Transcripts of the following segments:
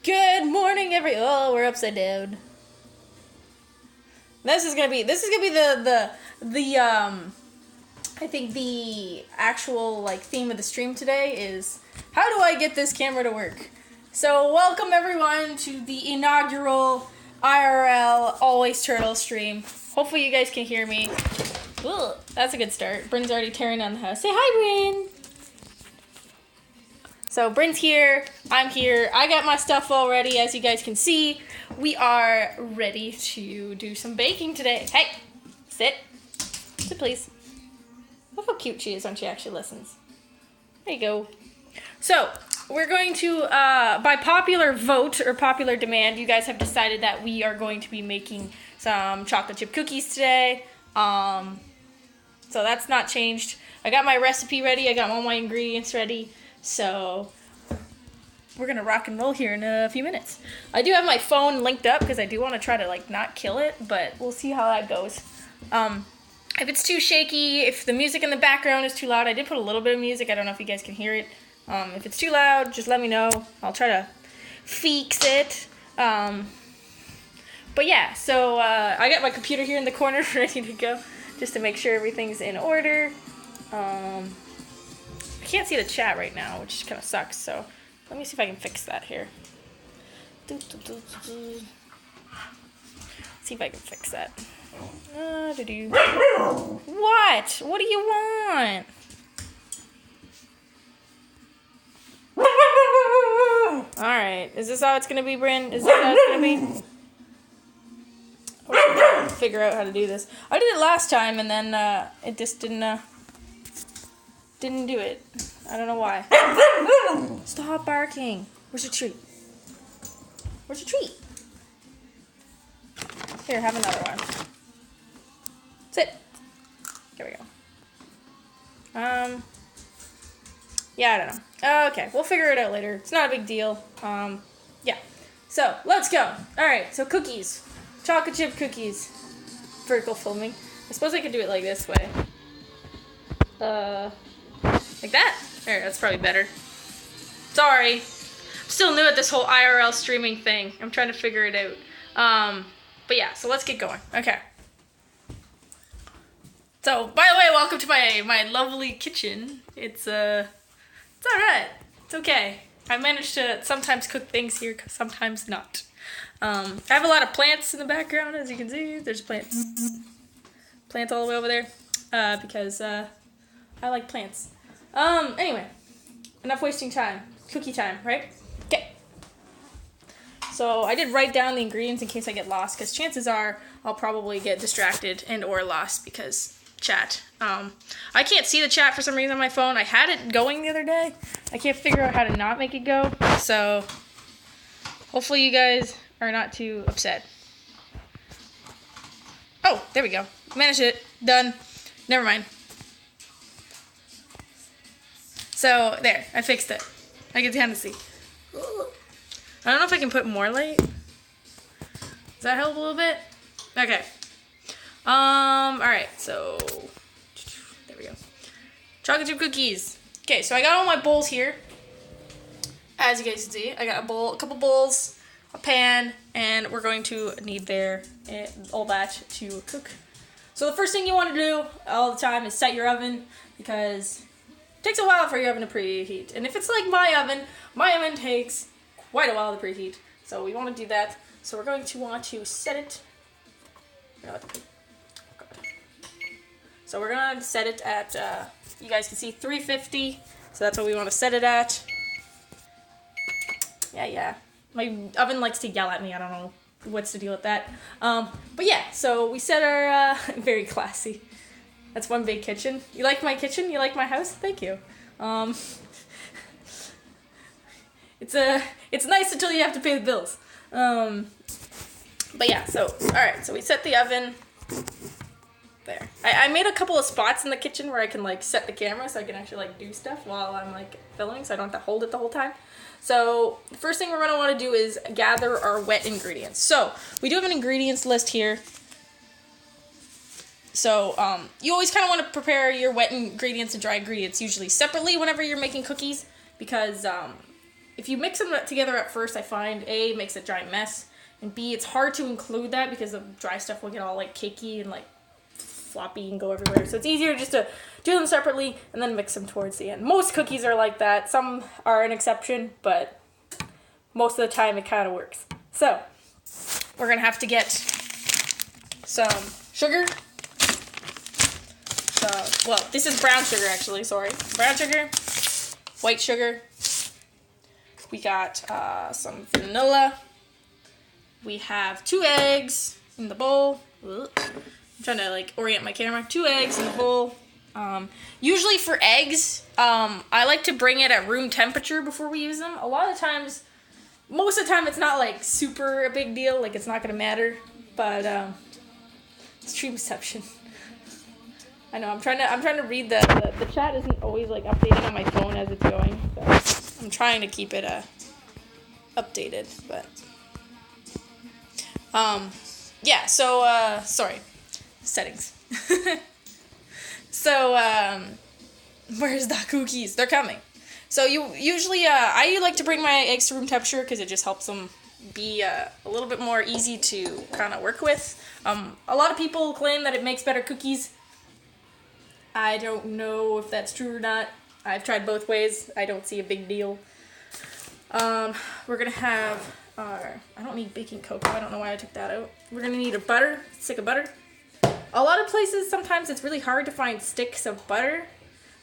Good morning, oh, we're upside down. This is gonna be the I think the actual theme of the stream today is how do I get this camera to work? So welcome everyone to the inaugural IRL Always Turtle stream. Hopefully you guys can hear me. Ugh, that's a good start. Bryn's already tearing down the house. Say hi, Bryn. So Bryn's here, I'm here, I got my stuff all ready. As you guys can see, we are ready to do some baking today. Hey, sit please. Look how cute she is when she actually listens. There you go. So, we're going to, by popular vote or popular demand, you guys have decided that we are going to be making some chocolate chip cookies today. So that's not changed. I got my recipe ready, I got all my ingredients ready. So, we're going to rock and roll here in a few minutes. I do have my phone linked up because I do want to try to, not kill it, but we'll see how that goes. If it's too shaky, if the music in the background is too loud, I did put a little bit of music. I don't know if you guys can hear it. If it's too loud, just let me know. I'll try to fix it. But yeah, so I got my computer here in the corner ready to go just to make sure everything's in order. I can't see the chat right now, which kind of sucks, so let me see if I can fix that here. See if I can fix that. What? What do you want? Alright, is this how it's gonna be, Bryn? Is this how it's gonna be? I wish figure out how to do this. I did it last time and then it just didn't do it. I don't know why. Stop barking. Where's your treat? Where's your treat? Here, have another one. Sit. Here we go. Yeah, I don't know. Okay, we'll figure it out later. It's not a big deal. Yeah. So, let's go. Alright, so cookies. Chocolate chip cookies. Vertical filming. I suppose I could do it like this way. Like that? Alright, that's probably better. Sorry. I'm still new at this whole IRL streaming thing. I'm trying to figure it out. But yeah, so let's get going. Okay. So, by the way, welcome to my lovely kitchen. It's alright. It's okay. I managed to sometimes cook things here, sometimes not. I have a lot of plants in the background, as you can see. There's plants. Plants all the way over there. Because, I like plants. Anyway. Enough wasting time. Cookie time, right? Okay. So, I did write down the ingredients in case I get lost, because chances are I'll probably get distracted and or lost because chat. I can't see the chat for some reason on my phone. I had it going the other day. I can't figure out how to not make it go. So, hopefully you guys are not too upset. Oh, there we go. Managed it. Done. Never mind. So, there. I fixed it. I can kind of see. I don't know if I can put more light. Does that help a little bit? Okay. Alright, so there we go. Chocolate chip cookies. Okay, so I got all my bowls here. As you guys can see, I got a couple bowls, a pan, and we're going to need all that to cook. So the first thing you want to do all the time is set your oven, because it takes a while for your oven to preheat. And if it's like my oven takes quite a while to preheat. So we want to do that. So we're going to want to set it. So we're going to set it at, you guys can see 350. So that's what we want to set it at. Yeah. My oven likes to yell at me. I don't know what's the deal with that. But yeah, so we set our, very classy. That's one big kitchen. You like my kitchen? You like my house? Thank you. It's nice until you have to pay the bills. But yeah, so, alright, so we set the oven. There. I made a couple of spots in the kitchen where I can set the camera so I can actually do stuff while I'm filming, so I don't have to hold it the whole time. So the first thing we're going to want to do is gather our wet ingredients. So we do have an ingredients list here. So you always kind of want to prepare your wet ingredients and dry ingredients usually separately whenever you're making cookies, because if you mix them together at first, I find A, it makes a giant mess, and B, it's hard to include that because the dry stuff will get all like cakey and like floppy and go everywhere. So it's easier just to do them separately and then mix them towards the end. Most cookies are like that. Some are an exception, but most of the time it kind of works. So we're gonna have to get some sugar. Well, this is brown sugar actually, sorry. Brown sugar, white sugar. We got some vanilla. We have 2 eggs in the bowl. I'm trying to like orient my camera. 2 eggs in the bowl. Usually for eggs, I like to bring it at room temperature before we use them. A lot of times, most of the time it's not like super a big deal, like it's not gonna matter, but extreme deception. I know, I'm trying to read the chat isn't always like updating on my phone as it's going, so I'm trying to keep it updated, but yeah, so sorry, settings. So where's the cookies? They're coming. So usually I like to bring my eggs to room temperature because it just helps them be a little bit more easy to kind of work with. A lot of people claim that it makes better cookies. I don't know if that's true or not. I've tried both ways. I don't see a big deal. We're gonna have our, I don't need baking cocoa. I don't know why I took that out. We're gonna need a butter, stick of butter. A lot of places, sometimes it's really hard to find sticks of butter.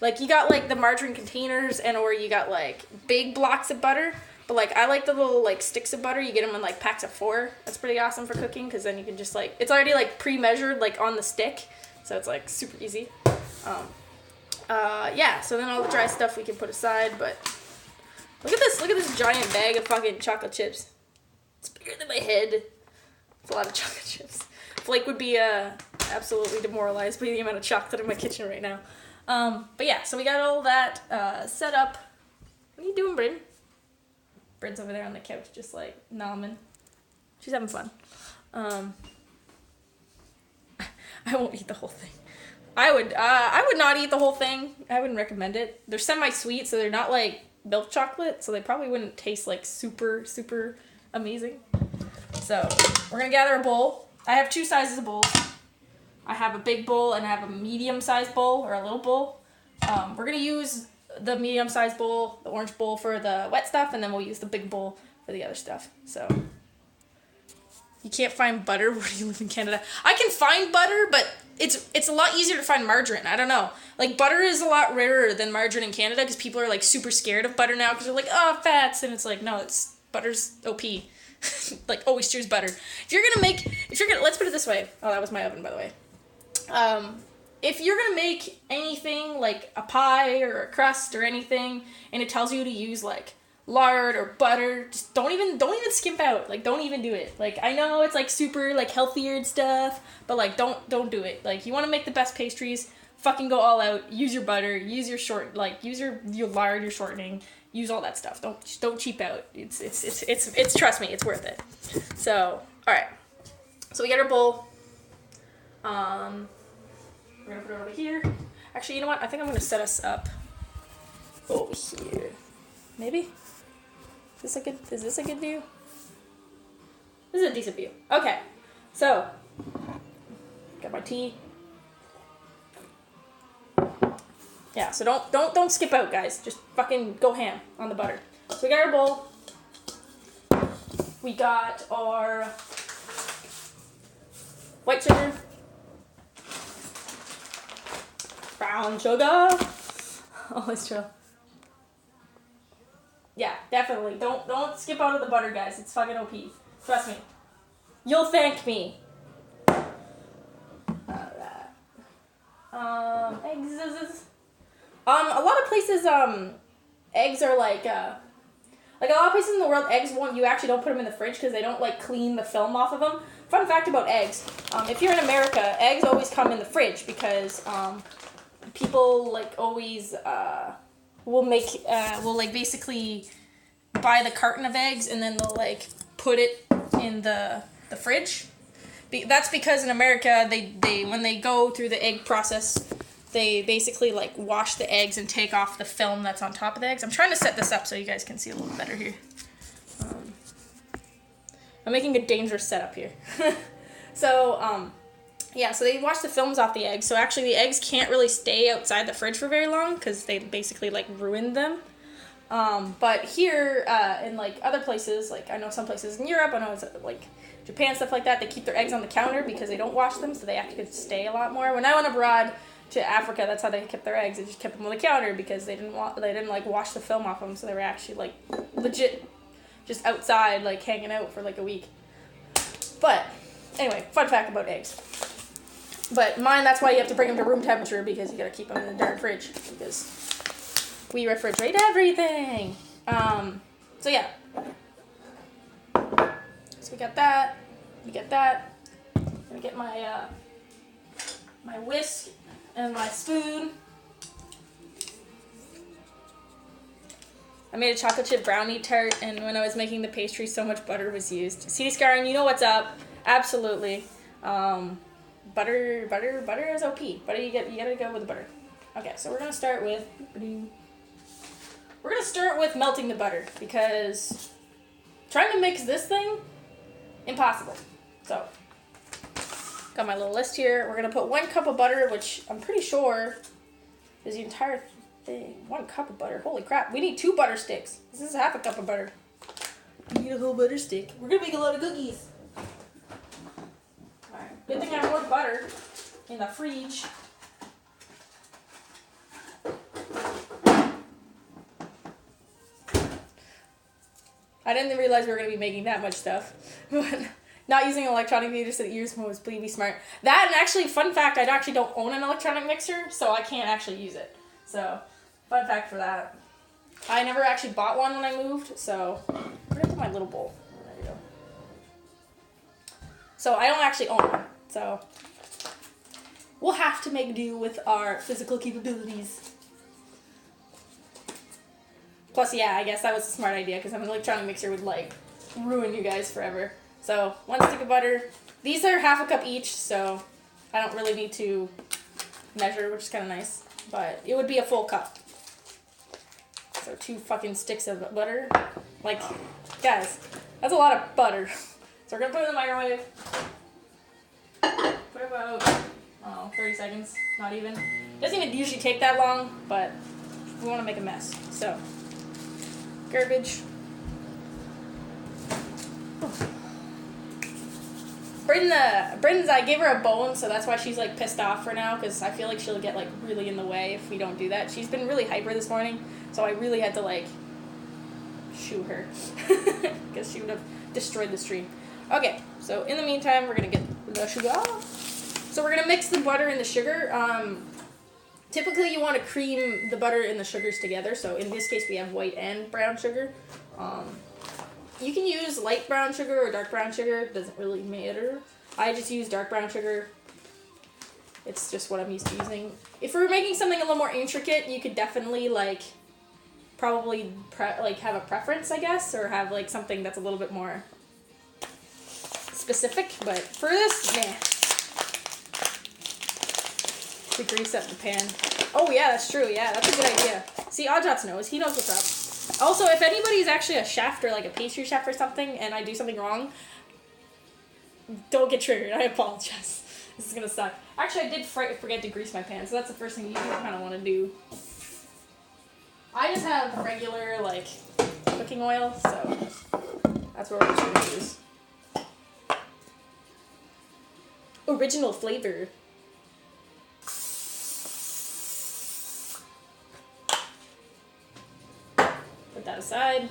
Like, you got, like, the margarine containers or you got, like, big blocks of butter. But, like, I like the little, like, sticks of butter. You get them in, like, packs of 4. That's pretty awesome for cooking because then you can just, like, it's already, like, pre-measured, like, on the stick. So it's, like, super easy. Yeah, so then all the dry stuff we can put aside, but look at this giant bag of fucking chocolate chips. It's bigger than my head. It's a lot of chocolate chips. Blake would be, absolutely demoralized by the amount of chocolate in my kitchen right now. But yeah, so we got all that set up. What are you doing, Bryn? Bryn's over there on the couch just like nomming. She's having fun. I won't eat the whole thing. I would not eat the whole thing. I wouldn't recommend it. They're semi-sweet, so they're not like milk chocolate, so they probably wouldn't taste like super, super amazing. So we're gonna gather a bowl. I have 2 sizes of bowls. I have a big bowl and I have a medium-sized bowl or a little bowl. We're gonna use the medium-sized bowl, the orange bowl for the wet stuff, and then we'll use the big bowl for the other stuff. So you can't find butter where you live in Canada. I can find butter, but it's a lot easier to find margarine. I don't know. Like, butter is a lot rarer than margarine in Canada because people are like super scared of butter now because they're like, oh, fats, and it's like, no, butter's OP. Like, always choose butter. Let's put it this way. Oh, that was my oven, by the way. If you're gonna make anything like a pie or a crust or anything, and it tells you to use like lard or butter, just don't even skimp out. Like, don't even do it. Like, I know it's like super like healthier and stuff, but like don't do it. Like, you want to make the best pastries, fucking go all out. Use your butter. Use your use your lard, your shortening. Use all that stuff. Don't cheap out. It's trust me, it's worth it. So, all right. So we got our bowl. We're gonna put it over here. Actually, you know what? I think I'm gonna set us up over here. Maybe? Is this a good view? This is a decent view. Okay. So, got my tea. Yeah, so don't skip out, guys. Just fucking go ham on the butter. So we got our bowl. We got our white sugar. Brown sugar. Always true. Yeah, definitely. Don't skip out of the butter, guys. It's fucking OP. Trust me. You'll thank me. Alright. Eggs. A lot of places, eggs are like a lot of places in the world, you actually don't put them in the fridge because they don't, like, clean the film off of them. Fun fact about eggs. If you're in America, eggs always come in the fridge because, people, like, always, will basically buy the carton of eggs and then they'll, like, put it in the fridge. That's because in America, they when they go through the egg process, they basically like wash the eggs and take off the film that's on top of the eggs. I'm trying to set this up so you guys can see a little better here. I'm making a dangerous setup here. So, yeah, so they wash the films off the eggs. So actually the eggs can't really stay outside the fridge for very long because they basically like ruined them. But here, in like other places, like I know some places in Europe, I know it's like Japan, stuff like that, they keep their eggs on the counter because they don't wash them, so they actually stay a lot more. When I went abroad to Africa, that's how they kept their eggs. They just kept them on the counter because they didn't like wash the film off them, so they were actually like legit just outside, like hanging out for like a week. But anyway, fun fact about eggs. But mine, that's why you have to bring them to room temperature because you gotta keep them in the darn fridge because we refrigerate everything. So yeah. So we got that. We get that. I'm gonna get my my whisk and my spoon. I made a chocolate chip brownie tart, and when I was making the pastry, so much butter was used. CD Scarring, you know what's up? Absolutely. Butter is OP. Butter, you gotta go with the butter. Okay, so we're gonna start with melting the butter because trying to mix this thing, impossible. So got my little list here. We're gonna put 1 cup of butter, which I'm pretty sure is the entire thing. 1 cup of butter. Holy crap! We need 2 butter sticks. This is half a cup of butter. We need a whole butter stick. We're gonna make a lot of cookies. Alright. Good thing I have more butter in the fridge. I didn't realize we were going to be making that much stuff. Not using an electronic mixer so that yours was be smart. That, and actually, fun fact, I actually don't own an electronic mixer, so I can't actually use it. So, fun fact for that. I never actually bought one when I moved, so where did I put my little bowl? There you go. So, I don't actually own one, so we'll have to make do with our physical capabilities. Plus, yeah, I guess that was a smart idea because an electronic mixer would, like, ruin you guys forever. So, 1 stick of butter. These are half a cup each, so I don't really need to measure, which is kind of nice. But it would be a full cup. So, 2 fucking sticks of butter. Like, guys, that's a lot of butter. So, we're going to put it in the microwave. Put about, 30 seconds. Not even. Doesn't even usually take that long, but we want to make a mess. So, garbage. Britain's, I gave her a bone, so that's why she's like pissed off for now, because I feel like she'll get like really in the way if we don't do that. She's been really hyper this morning, so I really had to like shoo her, because she would have destroyed the stream. Okay, so in the meantime, we're gonna get the sugar. So we're gonna mix the butter and the sugar. Typically, you want to cream the butter and the sugars together. So in this case, we have white and brown sugar. You can use light brown sugar or dark brown sugar. It doesn't really matter. I just use dark brown sugar. It's just what I'm used to using. If we're making something a little more intricate, you could definitely like probably have a preference, I guess, or have like something that's a little bit more specific. But for this, nah. We grease up the pan. Oh yeah, that's true. Yeah, that's a good idea. See, Oddjots knows. He knows what's up. Also, if anybody's actually a chef or like a pastry chef or something, and I do something wrong, don't get triggered. I apologize. This is gonna suck. Actually, I did forget to grease my pan, so that's the first thing you kind of want to do. I just have regular like cooking oil, so that's what we're just gonna use. Original flavor. That aside.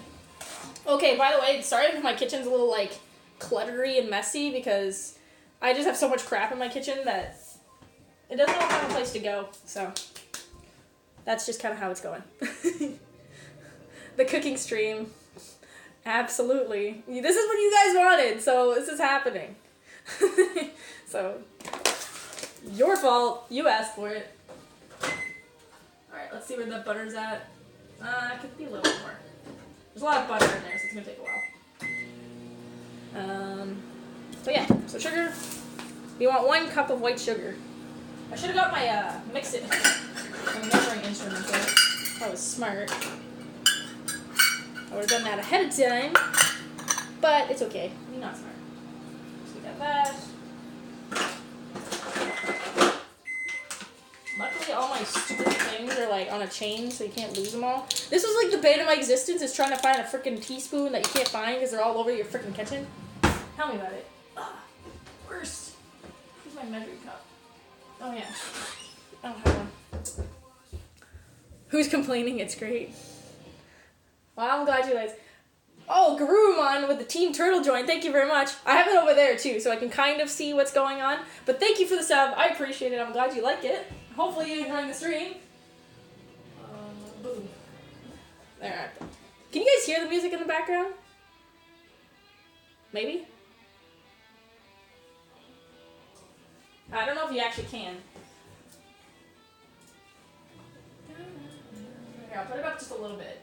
Okay, by the way, sorry if my kitchen's a little like cluttery and messy because I just have so much crap in my kitchen that it doesn't all have a place to go. So that's just kind of how it's going. The cooking stream. Absolutely. This is what you guys wanted, so this is happening. So your fault. You asked for it. Alright, let's see where the butter's at. It could be a little bit more. There's a lot of butter in there, so it's gonna take a while. So yeah, so sugar. We want 1 cup of white sugar. I should have got my mix-it, my measuring instrument there. That was smart. I would have done that ahead of time, but it's okay. You're not smart. So we got that. Luckily, all my stupid things are like on a chain, so you can't lose them all. This was like the bane of my existence, is trying to find a freaking teaspoon that you can't find because they're all over your freaking kitchen. Tell me about it. Ugh. Worst. Where's my measuring cup? Oh yeah. I don't have one. Who's complaining? It's great. Well, I'm glad you guys. Oh, Garurumon with the Team Turtle join. Thank you very much. I have it over there too, so I can kind of see what's going on. But thank you for the sub. I appreciate it. I'm glad you like it. Hopefully you're enjoying the stream. Boom. There. Can you guys hear the music in the background? Maybe? I don't know if you actually can. Here, I'll put it up just a little bit.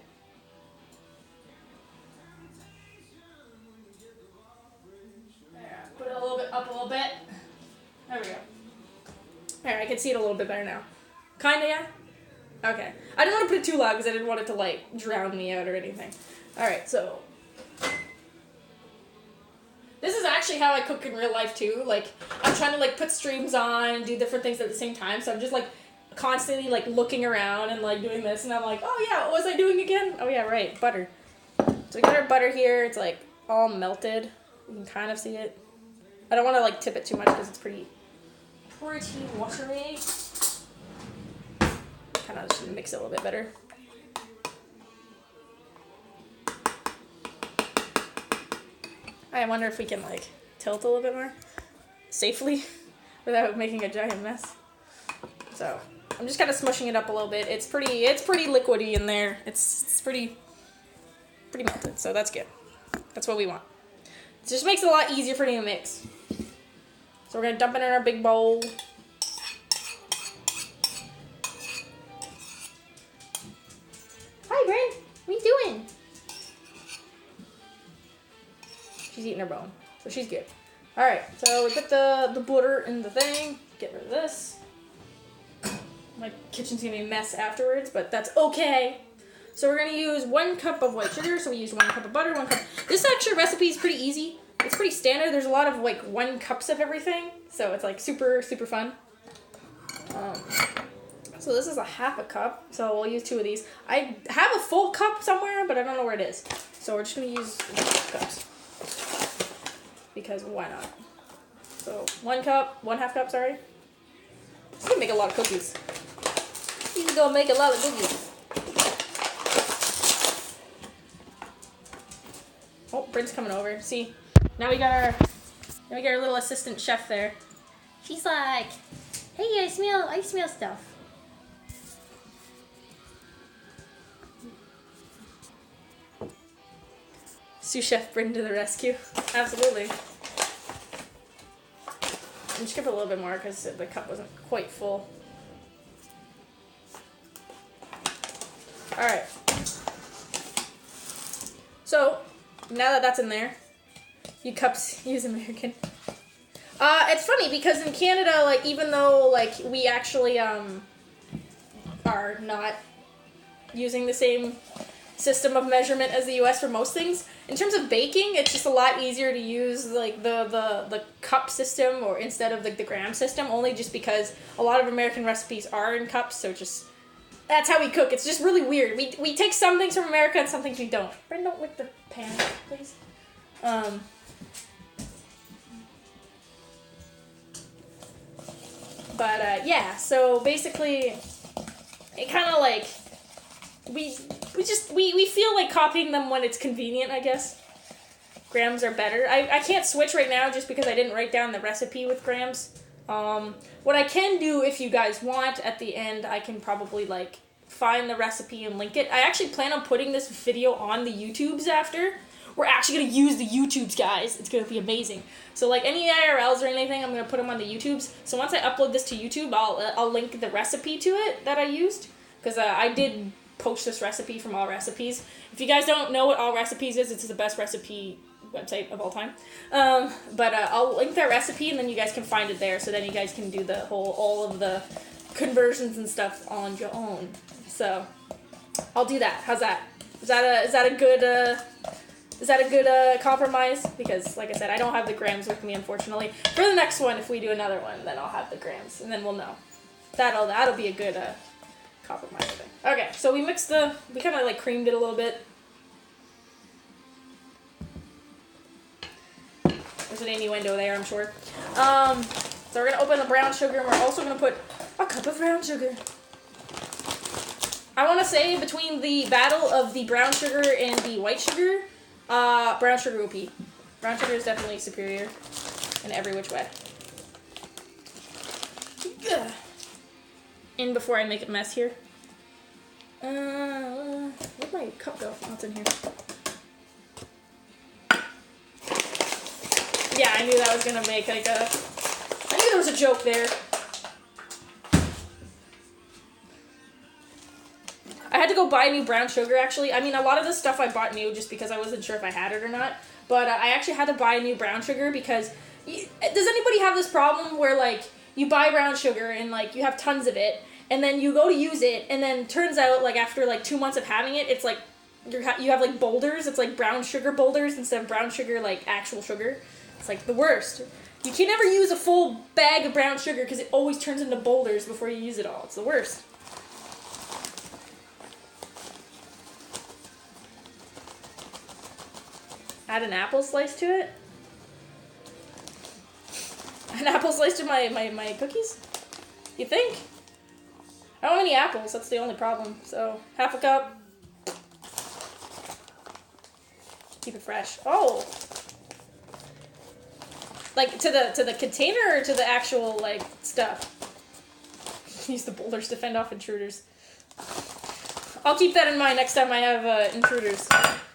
There, put it a little bit up a little bit. There we go. There, I can see it a little bit better now. Kinda, yeah? Okay. I didn't want to put it too loud because I didn't want it to, like, drown me out or anything. Alright, so... This is actually how I cook in real life, too. Like, I'm trying to, like, put streams on and do different things at the same time. So I'm just, like, constantly, like, looking around and, like, doing this. And I'm like, oh, yeah, what was I doing again? Oh, yeah, right, butter. So we got our butter here. It's, like, all melted. You can kind of see it. I don't want to, like, tip it too much because it's pretty watery. Kind of just mix it a little bit better. I wonder if we can, like, tilt a little bit more safely without making a giant mess. So I'm just kind of smushing it up a little bit. It's pretty liquidy in there. It's pretty melted, so that's good. That's what we want. It just makes it a lot easier for me to mix. So we're gonna dump it in our big bowl. Hi, Bryn. What are you doing? She's eating her bone, so she's good. All right, so we put the butter in the thing. Get rid of this. My kitchen's gonna be a mess afterwards, but that's okay. So we're gonna use 1 cup of white sugar. So we use 1 cup of butter, 1 cup. This actual recipe is pretty easy. It's pretty standard. There's a lot of like 1 cups of everything, so it's like super fun. So this is a half a cup, so we'll use 2 of these. I have a full cup somewhere, but I don't know where it is. So we're just gonna use 2 cups. Because why not? So 1 cup, 1/2 cup, sorry. This is gonna make a lot of cookies. This is gonna make a lot of cookies. Oh, Bryn's coming over. See, now we got our little assistant chef there. She's like, hey, I smell stuff. Sous Chef Bryn to the rescue. Absolutely. I'm just gonna put a little bit more because the cup wasn't quite full. Alright. So, now that that's in there, you cups use American. It's funny because in Canada, like, even though, like, we actually, are not using the same system of measurement as the US for most things, in terms of baking, it's just a lot easier to use, like, the cup system or instead of, like, the gram system, only just because a lot of American recipes are in cups, so just, that's how we cook. It's just really weird. We take some things from America and some things we don't. Bryn, don't lick the pan, please. Yeah, so basically, it kind of like, we feel like copying them when it's convenient, I guess. Grams are better. I can't switch right now just because I didn't write down the recipe with grams. What I can do, if you guys want, at the end, I can probably, like, find the recipe and link it. I actually plan on putting this video on the YouTubes after. We're actually going to use the YouTubes, guys. It's going to be amazing. So, like, any IRLs or anything, I'm going to put them on the YouTubes. So once I upload this to YouTube, I'll link the recipe to it that I used. Because I did post this recipe from All Recipes. If you guys don't know what All Recipes is, it's the best recipe website of all time. But I'll link that recipe, and then you guys can find it there. So then you guys can do all of the conversions and stuff on your own. So I'll do that. How's that? Is that a good compromise? Because like I said, I don't have the grams with me, unfortunately. For the next one, if we do another one, then I'll have the grams, and then we'll know. That'll be a good compromise thing. Okay, so we kind of like creamed it a little bit. There's an innuendo there, I'm sure. So we're gonna open the brown sugar, and we're also gonna put a cup of brown sugar. I want to say between the battle of the brown sugar and the white sugar, brown sugar OP. Brown sugar is definitely superior in every which way. In before I make a mess here. Where'd my cup go? Oh, it's in here. Yeah, I knew that was gonna make like I knew there was a joke there. I had to go buy new brown sugar, actually. I mean, a lot of this stuff I bought new just because I wasn't sure if I had it or not. But I actually had to buy new brown sugar because... does anybody have this problem where, like, you buy brown sugar and, like, you have tons of it, and then you go to use it, and then turns out, like, after, like, 2 months of having it, it's, like, you have, like, boulders. It's, like, brown sugar boulders instead of brown sugar, like, actual sugar. It's, like, the worst. You can never use a full bag of brown sugar because it always turns into boulders before you use it all. It's the worst. Add an apple slice to it. An apple slice to my cookies? You think? I don't have any apples, that's the only problem. So, half a cup. Keep it fresh. Oh! Like, to the container or to the actual, like, stuff? Use the boulders to fend off intruders. I'll keep that in mind next time I have intruders.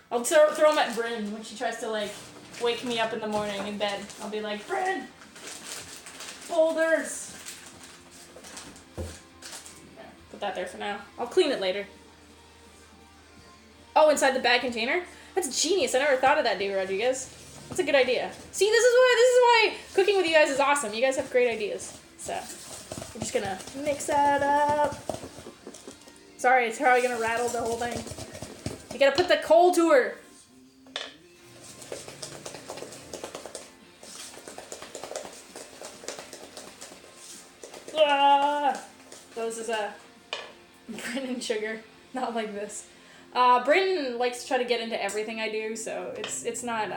I'll throw them at Bryn when she tries to, like, wake me up in the morning in bed. I'll be like, Bryn! Boulders! Yeah, put that there for now. I'll clean it later. Oh, inside the bag container? That's genius. I never thought of that, David Rodriguez. That's a good idea. See, this is why cooking with you guys is awesome. You guys have great ideas. So, I'm just gonna mix that up. Sorry, it's probably gonna rattle the whole thing. You gotta put the coal to her. So this is Bryn sugar, not like this. Bryn likes to try to get into everything I do, so it's not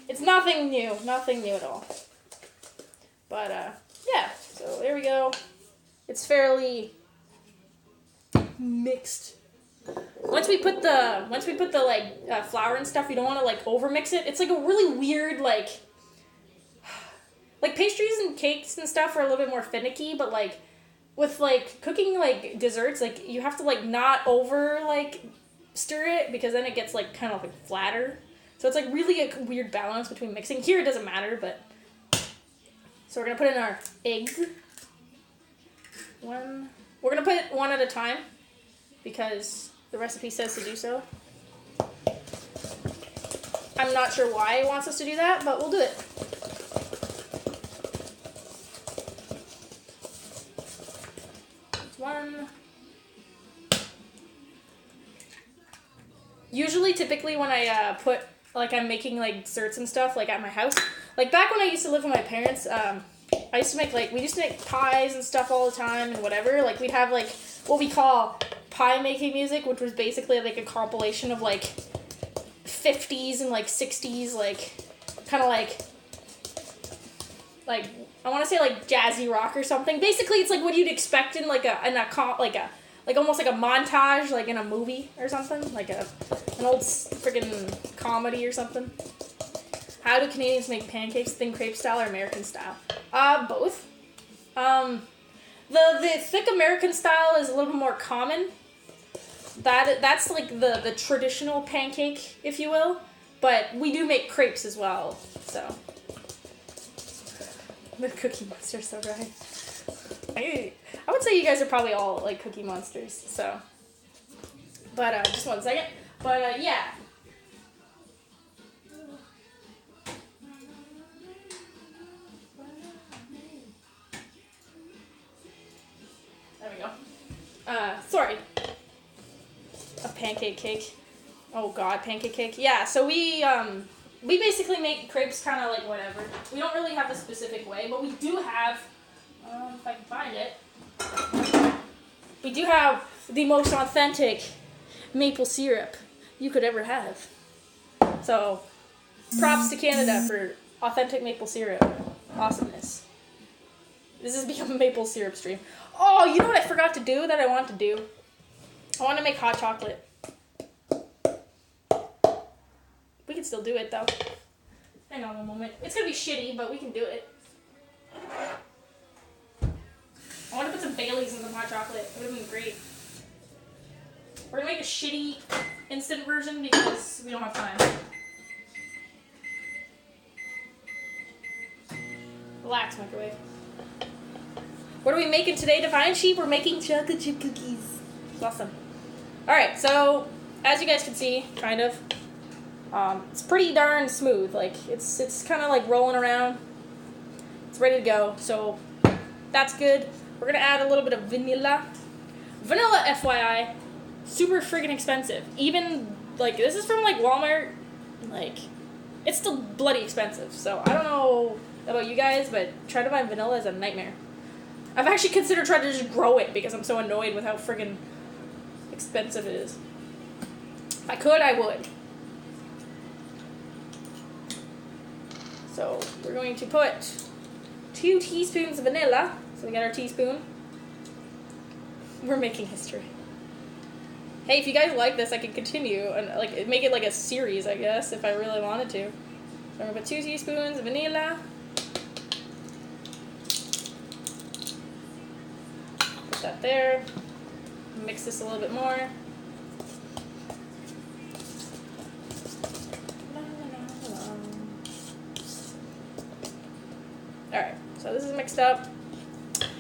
it's nothing new at all. But yeah, so there we go. It's fairly mixed. Once we put the like flour and stuff, you don't want to like over mix it. It's like a really weird like pastries and cakes and stuff are a little bit more finicky, but like with like cooking like desserts, like you have to like not over like stir it because then it gets like kind of like flatter. So it's like really a weird balance between mixing. Here it doesn't matter, but so we're gonna put in our eggs. We're gonna put it one at a time because the recipe says to do so. I'm not sure why it wants us to do that, but we'll do it. One. Usually, typically, when I put, like, I'm making, like, desserts and stuff, like, at my house. Like, back when I used to live with my parents, I used to make, like, we used to make pies and stuff all the time and whatever. Like, we'd have, like, what we call pie making music, which was basically, like, a compilation of, like, 50s and, like, 60s, like, kind of, like, I want to say, like, jazzy rock or something. Basically, it's, like, what you'd expect in, like, almost like a montage, like, in a movie or something. Like, an old friggin' comedy or something. How do Canadians make pancakes, thin crepe style or American style? Both. The thick American style is a little bit more common. That's like the traditional pancake, if you will. But we do make crepes as well, so. The Cookie Monster's so right. I would say you guys are probably all like Cookie Monsters, so. But just one second. But yeah. Sorry. A pancake cake. Oh god, pancake cake. Yeah, so we basically make crepes kind of like whatever. We don't really have a specific way, but we do have, if I can find it, we do have the most authentic maple syrup you could ever have. So, props to Canada for authentic maple syrup. Awesomeness. This has become a maple syrup stream. Oh, you know what I forgot to do that I want to do? I want to make hot chocolate. We can still do it though. Hang on a moment. It's gonna be shitty, but we can do it. I want to put some Baileys in some hot chocolate. It would have been great. We're gonna make a shitty instant version because we don't have time. Relax, microwave. What are we making today, Divine Sheep? We're making chocolate chip cookies. It's awesome. Alright, so as you guys can see, kind of, it's pretty darn smooth. Like, it's kind of like rolling around. It's ready to go, so that's good. We're gonna add a little bit of vanilla. Vanilla, FYI, super friggin' expensive. Even, like, this is from, like, Walmart. Like, it's still bloody expensive. So, I don't know about you guys, but trying to buy vanilla is a nightmare. I've actually considered trying to just grow it because I'm so annoyed with how friggin' expensive it is. If I could, I would. So, we're going to put 2 teaspoons of vanilla. So we got our teaspoon. We're making history. Hey, if you guys like this, I could continue and like make it like a series, I guess, if I really wanted to. So I'm gonna put 2 teaspoons of vanilla. Put that there. Mix this a little bit more. Alright, so this is mixed up.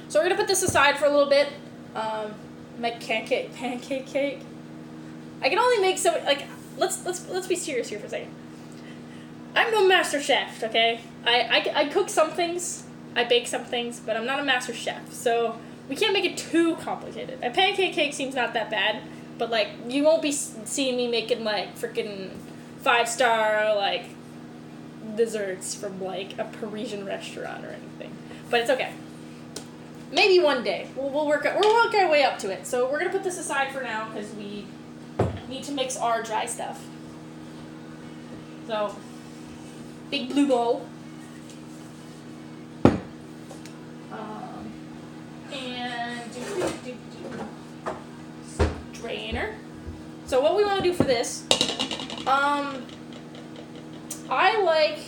So we're gonna put this aside for a little bit. Make pancake cake. I can only make so like let's be serious here for a second. I'm no master chef, okay? I cook some things, I bake some things, but I'm not a master chef. So we can't make it too complicated. A pancake cake seems not that bad, but like you won't be seeing me making like freaking 5-star like desserts from like a Parisian restaurant or anything. But it's okay. Maybe one day. We'll work our way up to it. So we're going to put this aside for now because we need to mix our dry stuff. So, big blue bowl. And strainer. So what we want to do for this, I like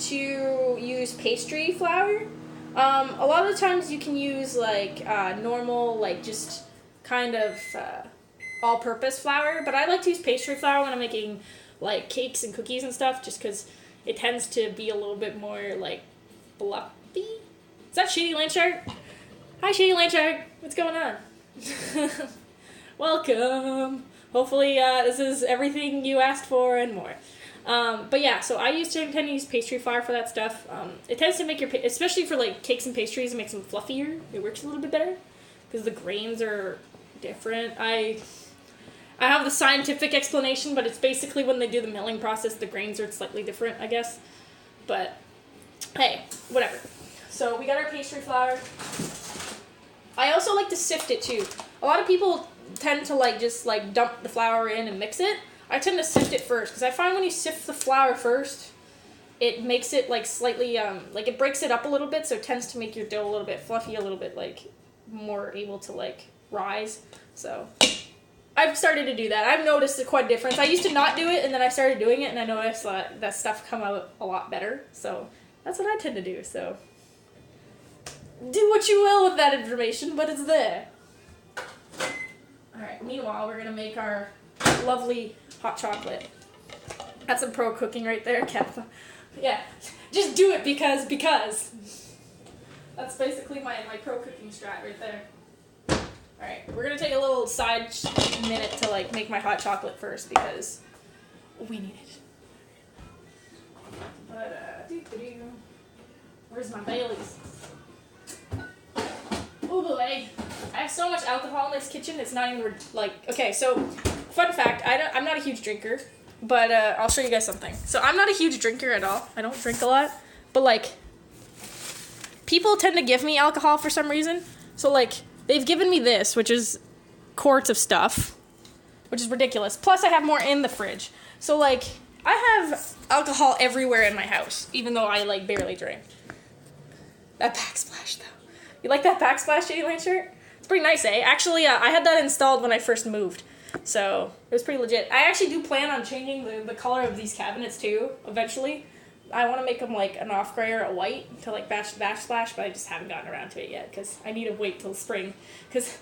to use pastry flour. A lot of the times you can use like normal, like just kind of all-purpose flour, but I like to use pastry flour when I'm making like cakes and cookies and stuff, just because it tends to be a little bit more like fluffy. Is that Shady Landshark? Hi Shady Landshark, what's going on? Welcome. Hopefully this is everything you asked for and more. But yeah, so I tend to use pastry flour for that stuff. It tends to make your, especially for like cakes and pastries, it makes them fluffier. It works a little bit better because the grains are different. I have the scientific explanation, but it's basically when they do the milling process, the grains are slightly different, I guess. But hey, whatever. So we got our pastry flour. I also like to sift it too. A lot of people tend to like just like dump the flour in and mix it. I tend to sift it first, because I find when you sift the flour first, it makes it, like, slightly, like, it breaks it up a little bit, so it tends to make your dough a little bit fluffy, a little bit, like, more able to, like, rise. So, I've started to do that. I've noticed quite a difference. I used to not do it, and then I started doing it, and I noticed that stuff come out a lot better. So, that's what I tend to do, so. Do what you will with that information, but it's there. Alright, meanwhile, we're gonna make our lovely hot chocolate. That's some pro cooking right there, Kev. Yeah, just do it because. That's basically my pro cooking strat right there. Alright, we're gonna take a little side minute to like make my hot chocolate first because we need it. But, where's my Baileys? Oh boy, I have so much alcohol in this kitchen. It's not even like, okay, so fun fact, I'm not a huge drinker, but I'll show you guys something. So I'm not a huge drinker at all. I don't drink a lot, but like people tend to give me alcohol for some reason. So like they've given me this, which is quarts of stuff, which is ridiculous. Plus I have more in the fridge. So like I have alcohol everywhere in my house, even though I like barely drink. That backsplash though. You like that backsplash Shady Lane shirt? It's pretty nice, eh? Actually, I had that installed when I first moved, so it was pretty legit. I actually do plan on changing the color of these cabinets too, eventually. I want to make them like an off gray or a white to like match the backsplash, but I just haven't gotten around to it yet because I need to wait till spring because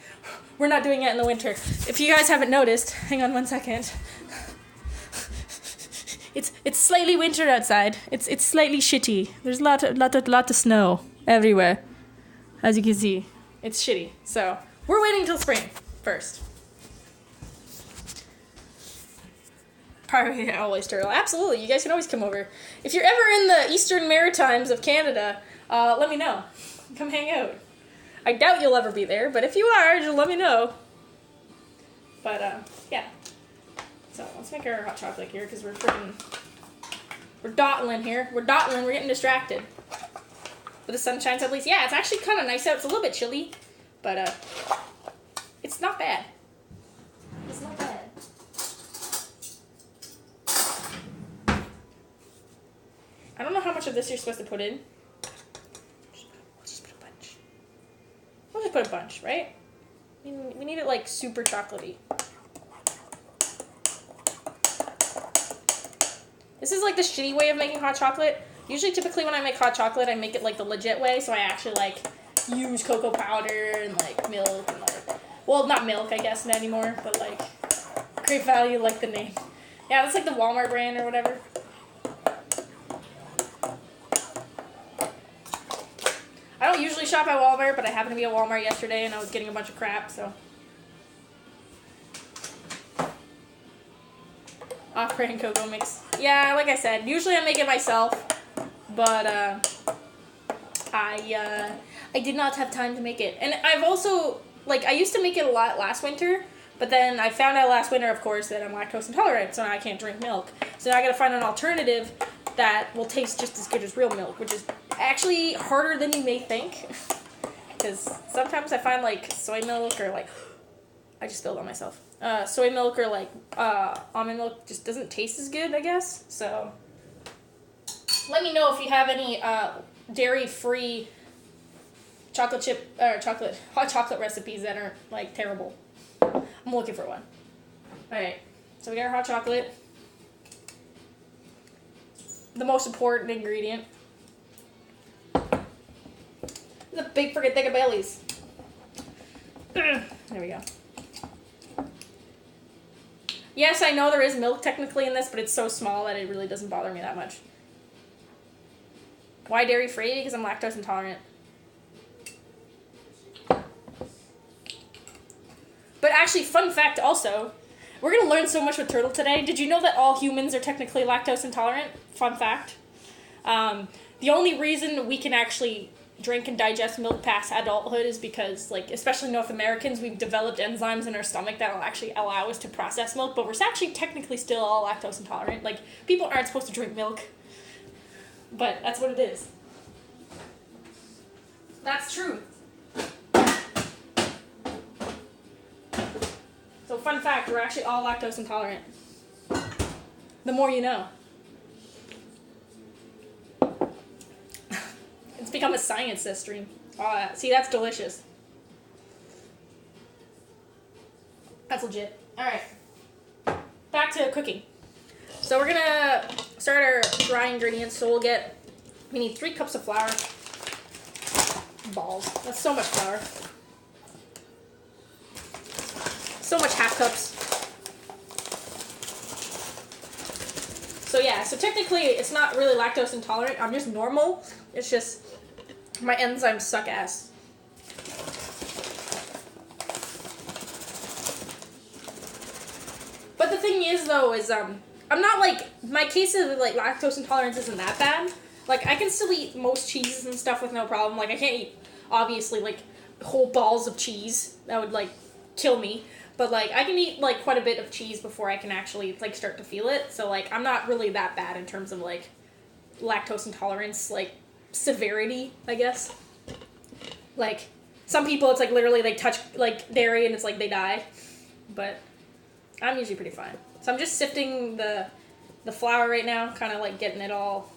we're not doing it in the winter. If you guys haven't noticed, hang on one second. It's slightly winter outside. It's slightly shitty. There's a lot of snow everywhere. As you can see, it's shitty. So we're waiting till spring first. Probably always turtle. Absolutely, you guys can always come over. If you're ever in the Eastern Maritimes of Canada, let me know. Come hang out. I doubt you'll ever be there, but if you are, just let me know. But yeah. So let's make our hot chocolate here because we're dawdling here. We're getting distracted. But the sun shines at least. Yeah, it's actually kind of nice out. It's a little bit chilly, but it's not bad. It's not bad. I don't know how much of this you're supposed to put in. Let's just put a bunch. We'll just put a bunch, right? I mean, we need it like super chocolatey. This is like the shitty way of making hot chocolate. Usually, typically when I make hot chocolate, I make it like the legit way. So I actually like use cocoa powder and like milk and like, well, not milk, I guess, not anymore, but like Great Value, like the name. Yeah, that's like the Walmart brand or whatever. I don't usually shop at Walmart, but I happened to be at Walmart yesterday and I was getting a bunch of crap, so. Off-brand cocoa mix. Yeah, like I said, usually I make it myself, but I did not have time to make it. And I've also, like, I used to make it a lot last winter, but then I found out last winter, of course, that I'm lactose intolerant, so now I can't drink milk. So now I gotta find an alternative that will taste just as good as real milk, which is actually harder than you may think. Because sometimes I find, like, soy milk or, like, I just spilled on myself. Soy milk or like almond milk just doesn't taste as good, I guess. So let me know if you have any dairy-free hot chocolate recipes that aren't like terrible. I'm looking for one. All right, so we got our hot chocolate. The most important ingredient. It's a big freaking thing of Baileys. There we go. Yes, I know there is milk technically in this, but it's so small that it really doesn't bother me that much. Why dairy-free? Because I'm lactose intolerant. But actually, fun fact also, we're going to learn so much with Turtle today. Did you know that all humans are technically lactose intolerant? Fun fact. The only reason we can actually drink and digest milk past adulthood is because, like, especially North Americans, we've developed enzymes in our stomach that will actually allow us to process milk, but we're actually technically still all lactose intolerant. Like, people aren't supposed to drink milk, but that's what it is. That's true. So fun fact, we're actually all lactose intolerant. The more you know. It's become a science stream. See, that's delicious. That's legit. Alright. Back to cooking. So we're gonna start our dry ingredients. So we need 3 cups of flour. Balls. That's so much flour. So much half cups. So yeah, so technically it's not really lactose intolerant. I'm just normal. It's just my enzymes suck ass. But the thing is though is I'm not like, my case of like lactose intolerance isn't that bad. Like I can still eat most cheeses and stuff with no problem. Like I can't eat obviously, like, whole balls of cheese. That would, like, kill me. But, like, I can eat, like, quite a bit of cheese before I can actually, like, start to feel it. So, like, I'm not really that bad in terms of, like, lactose intolerance, like, severity, I guess. Like, some people, it's, like, literally, they touch, like, dairy and it's, like, they die. But I'm usually pretty fine. So I'm just sifting the flour right now, kind of, like, getting it all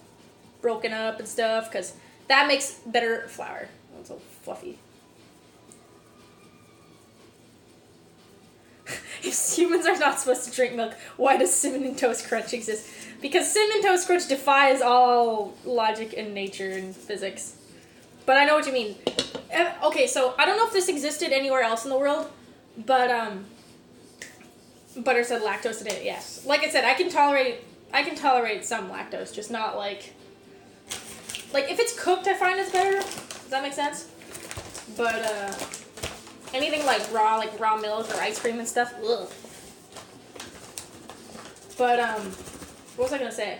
broken up and stuff, because that makes better flour. Oh, it's so fluffy. If humans are not supposed to drink milk, why does Cinnamon Toast Crunch exist? Because Cinnamon Toast Crunch defies all logic and nature and physics. But I know what you mean. Okay, so I don't know if this existed anywhere else in the world, but Butter said lactose in it. Yes, like I said, I can tolerate some lactose, just not like if it's cooked, I find it's better. Does that make sense? But anything like raw milk or ice cream and stuff, ugh. But what was I gonna say?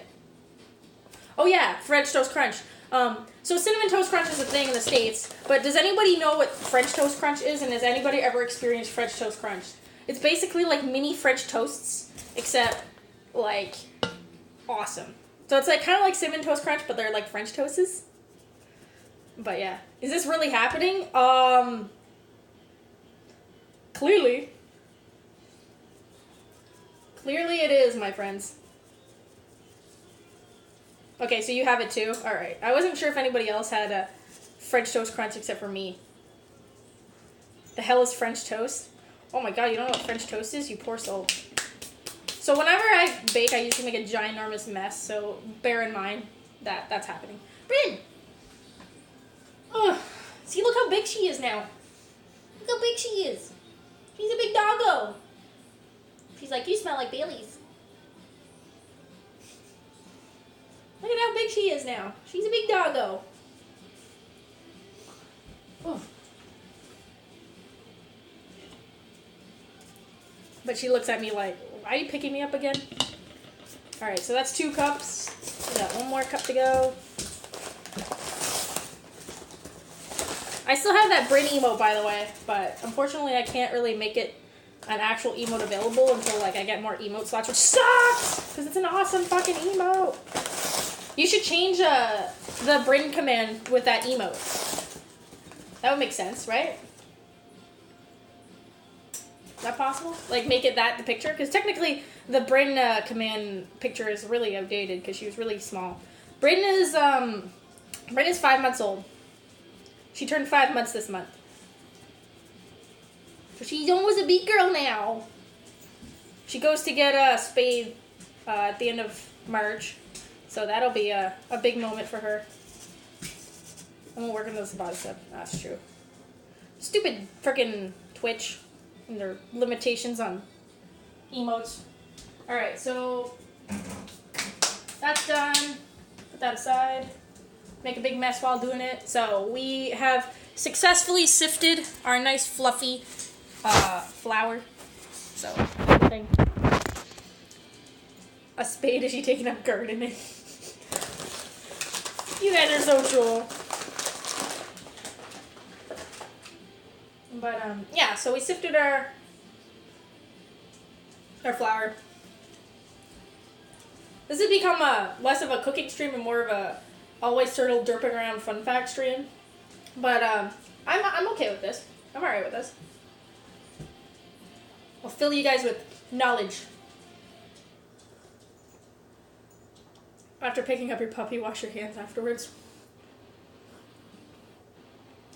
Oh yeah, French Toast Crunch. So Cinnamon Toast Crunch is a thing in the States, but does anybody know what French Toast Crunch is, and has anybody ever experienced French Toast Crunch? It's basically like mini French toasts, except like awesome. So it's like kind of like Cinnamon Toast Crunch, but they're like French toasts. But yeah, is this really happening? Clearly it is, my friends. Okay, so you have it too? Alright. I wasn't sure if anybody else had a French Toast Crunch except for me. The hell is French toast? Oh my god, you don't know what French toast is? You poor soul. So whenever I bake, I usually make a ginormous mess, so bear in mind that that's happening. Bryn! Oh, see, look how big she is now. Look how big she is. She's a big doggo. She's like, you smell like Bailey's. Look at how big she is now. She's a big doggo. Oh. But she looks at me like, why are you picking me up again? Alright, so that's 2 cups. We got 1 more cup to go. I still have that Bryn emote, by the way, but unfortunately I can't really make it an actual emote available until like I get more emote slots, which sucks! Because it's an awesome fucking emote. You should change the Bryn command with that emote. That would make sense, right? Is that possible? Like, make it that the picture? Because technically, the Bryn command picture is really outdated because she was really small. Bryn is 5 months old. She turned 5 months this month. So she's almost a big girl now. She goes to get a spade at the end of March. So that'll be a big moment for her. I'm gonna work on this body stuff. That's true. Stupid frickin' Twitch and their limitations on emotes. Alright, so that's done. Put that aside. Make a big mess while doing it. So we have successfully sifted our nice fluffy flour. So, a spade, is she taking up gardening? You guys are so cool. But yeah, so we sifted our flour. This has become less of a cooking stream and more of a always turtle derping around fun fact stream. But I'm okay with this. I'm alright with this. I'll fill you guys with knowledge. After picking up your puppy, wash your hands afterwards.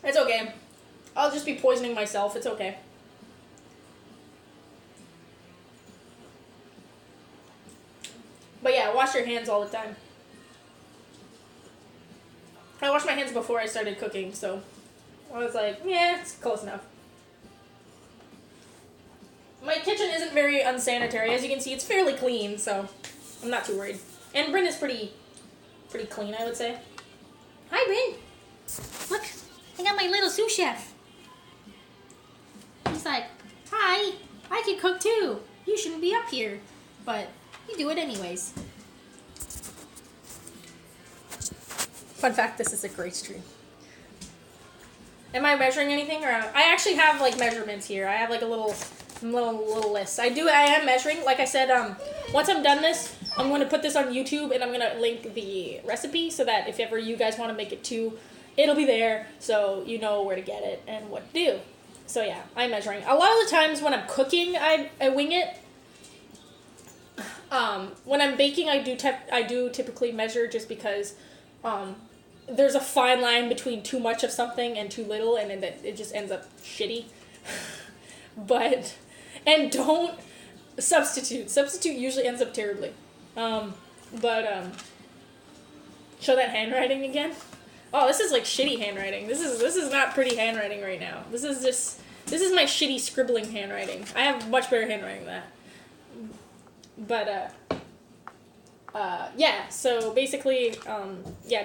It's okay. I'll just be poisoning myself. It's okay. But yeah, wash your hands all the time. I washed my hands before I started cooking, so I was like, yeah, it's close enough. My kitchen isn't very unsanitary. As you can see, it's fairly clean, so I'm not too worried. And Bryn is pretty clean, I would say. Hi, Bryn. Look, I got my little sous chef. He's like, hi, I can cook too. You shouldn't be up here, but you do it anyways. Fun fact, this is a great stream. Am I measuring anything? Or I actually have like measurements here. I have like a little list. I am measuring. Like I said, once I'm done this, I'm going to put this on YouTube and I'm going to link the recipe so that if ever you guys want to make it too, it'll be there so you know where to get it and what to do. So yeah, I'm measuring. A lot of the times when I'm cooking, I wing it. When I'm baking, I do typically measure just because there's a fine line between too much of something and too little, and then it just ends up shitty. And don't substitute. Substitute usually ends up terribly. Show that handwriting again. Oh, this is like shitty handwriting. This is not pretty handwriting right now. This is my shitty scribbling handwriting. I have much better handwriting than that. Yeah, so basically,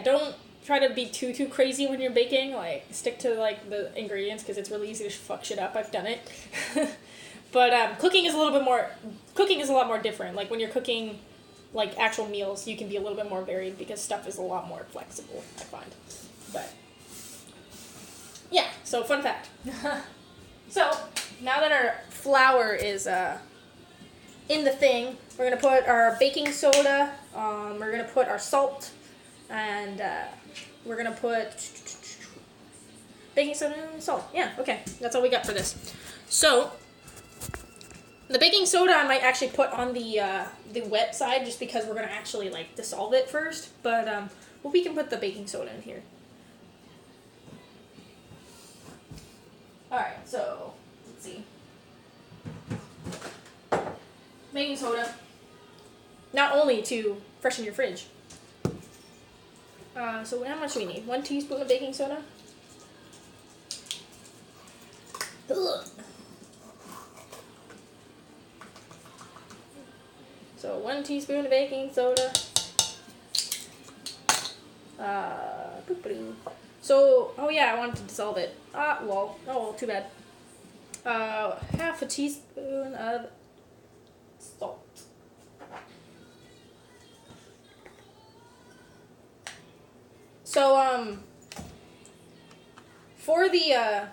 don't try to be too crazy when you're baking. Like, stick to, like, the ingredients, because it's really easy to fuck shit up. I've done it. But, cooking is a lot more different. Like, when you're cooking, like, actual meals, you can be a little bit more varied, because stuff is a lot more flexible, I find. But, yeah, so fun fact. So, now that our flour is, in the thing, we're going to put our baking soda, we're going to put our salt, and we're going to put baking soda and salt. Yeah, okay, that's all we got for this. So, the baking soda I might actually put on the wet side just because we're going to actually, like, dissolve it first, but well, we can put the baking soda in here. Alright, so, let's see. Baking soda, not only to freshen your fridge. So how much do we need? 1 teaspoon of baking soda. Ugh. So 1 teaspoon of baking soda. So, oh yeah, I wanted to dissolve it. Well, oh well, too bad. Half a teaspoon of salt. So, for the,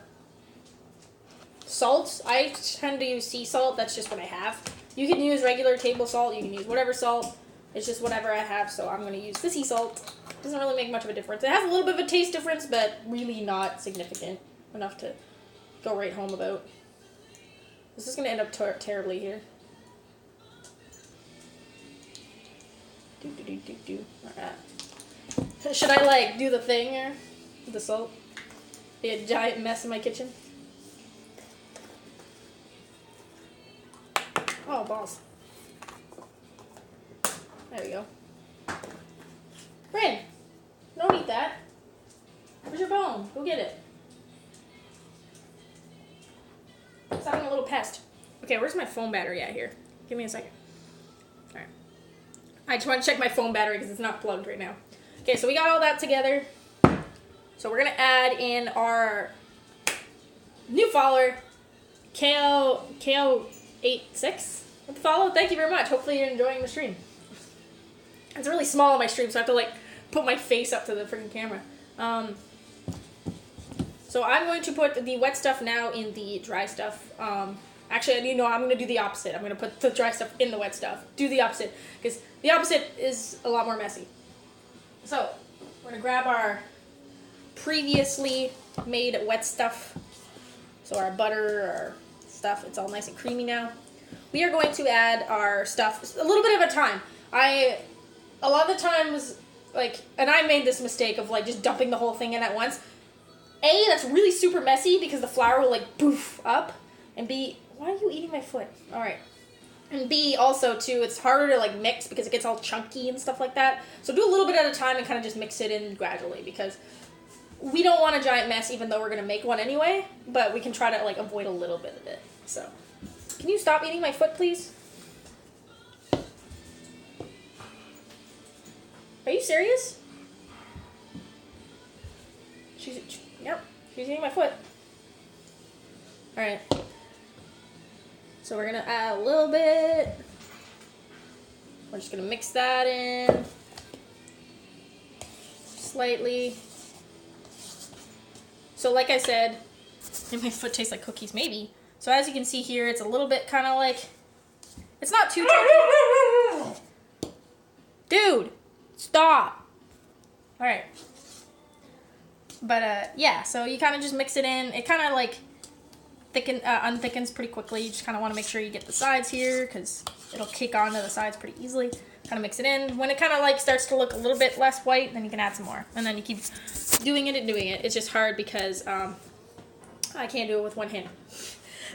salt, I tend to use sea salt. That's just what I have. You can use regular table salt. You can use whatever salt. It's just whatever I have, so I'm going to use the sea salt. Doesn't really make much of a difference. It has a little bit of a taste difference, but really not significant enough to go right home about. This is going to end up terribly here. Alright. Should I, like, do the thing here? With the salt? Be a giant mess in my kitchen? Oh, balls. There we go. Bryn! Don't eat that. Where's your bone? Go get it. It's having a little pest. Okay, where's my phone battery at here? Give me a second. Alright. I just want to check my phone battery because it's not plugged right now. Okay, so we got all that together. So we're going to add in our new follower, KO86. With the follow, thank you very much. Hopefully you're enjoying the stream. It's really small on my stream, so I have to, like, put my face up to the freaking camera. So I'm going to put the wet stuff now in the dry stuff. Actually, you know, I'm going to do the opposite. I'm going to put the dry stuff in the wet stuff. Do the opposite, because the opposite is a lot more messy. So, we're going to grab our previously made wet stuff. So our butter, our stuff, it's all nice and creamy now. We are going to add our stuff a little bit at a time. A lot of the times, like, and I made this mistake of, like, just dumping the whole thing in at once. A, that's really super messy because the flour will, like, poof up. And B, why are you eating my foot? Alright. And B, also, too, it's harder to, like, mix because it gets all chunky and stuff like that. So do a little bit at a time and kind of just mix it in gradually because we don't want a giant mess even though we're going to make one anyway. But we can try to, like, avoid a little bit of it. So, can you stop eating my foot, please? Are you serious? Yep, she's eating my foot. Alright. So we're gonna add a little bit. We're just gonna mix that in. Slightly. So like I said, my foot tastes like cookies, maybe. So as you can see here, it's a little bit kind of like, it's not too chunky. Dude, stop. All right. But yeah, so you kind of just mix it in. It kind of like unthickens pretty quickly. You just kind of want to make sure you get the sides here because it'll kick onto the sides pretty easily. Kind of mix it in. When it kind of like starts to look a little bit less white, then you can add some more. And then you keep doing it and doing it. It's just hard because I can't do it with one hand.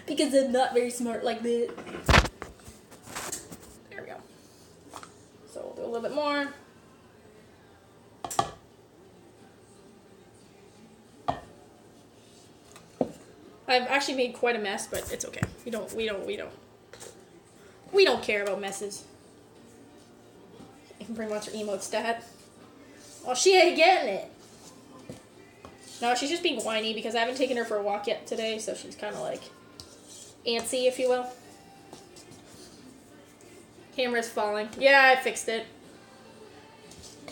Because I'm not very smart like that. There we go. So we'll do a little bit more. I've actually made quite a mess, but it's okay. We don't care about messes. Pretty much her emote stat. Oh, she ain't getting it. No, she's just being whiny because I haven't taken her for a walk yet today, so she's kind of like antsy, if you will. Camera's falling. Yeah, I fixed it.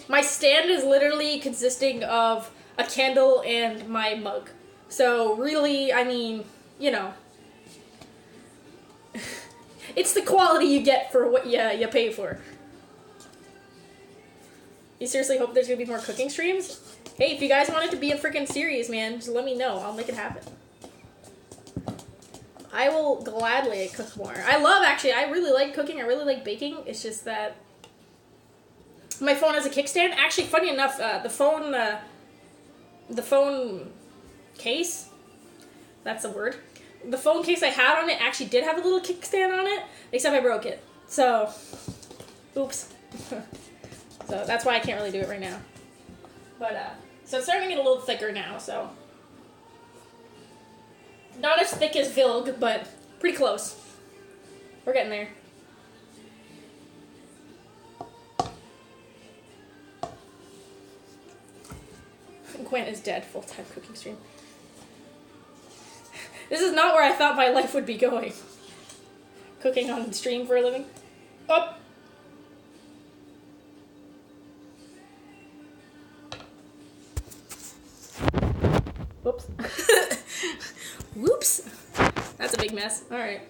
My stand is literally consisting of a candle and my mug. So really, I mean, you know, it's the quality you get for what you pay for. You seriously hope there's gonna be more cooking streams? Hey, if you guys want it to be a freaking series, man, just let me know. I'll make it happen. I will gladly cook more. I really like cooking. I really like baking. It's just that my phone has a kickstand. Actually, funny enough, the phone case, that's a word. The phone case I had on it actually did have a little kickstand on it, except I broke it. So, oops. So that's why I can't really do it right now. But, so it's starting to get a little thicker now, so. Not as thick as Vilg, but pretty close. We're getting there. Gwen is dead, full-time cooking stream. This is not where I thought my life would be going. Cooking on stream for a living. Oh! Whoops. Whoops. That's a big mess. Alright.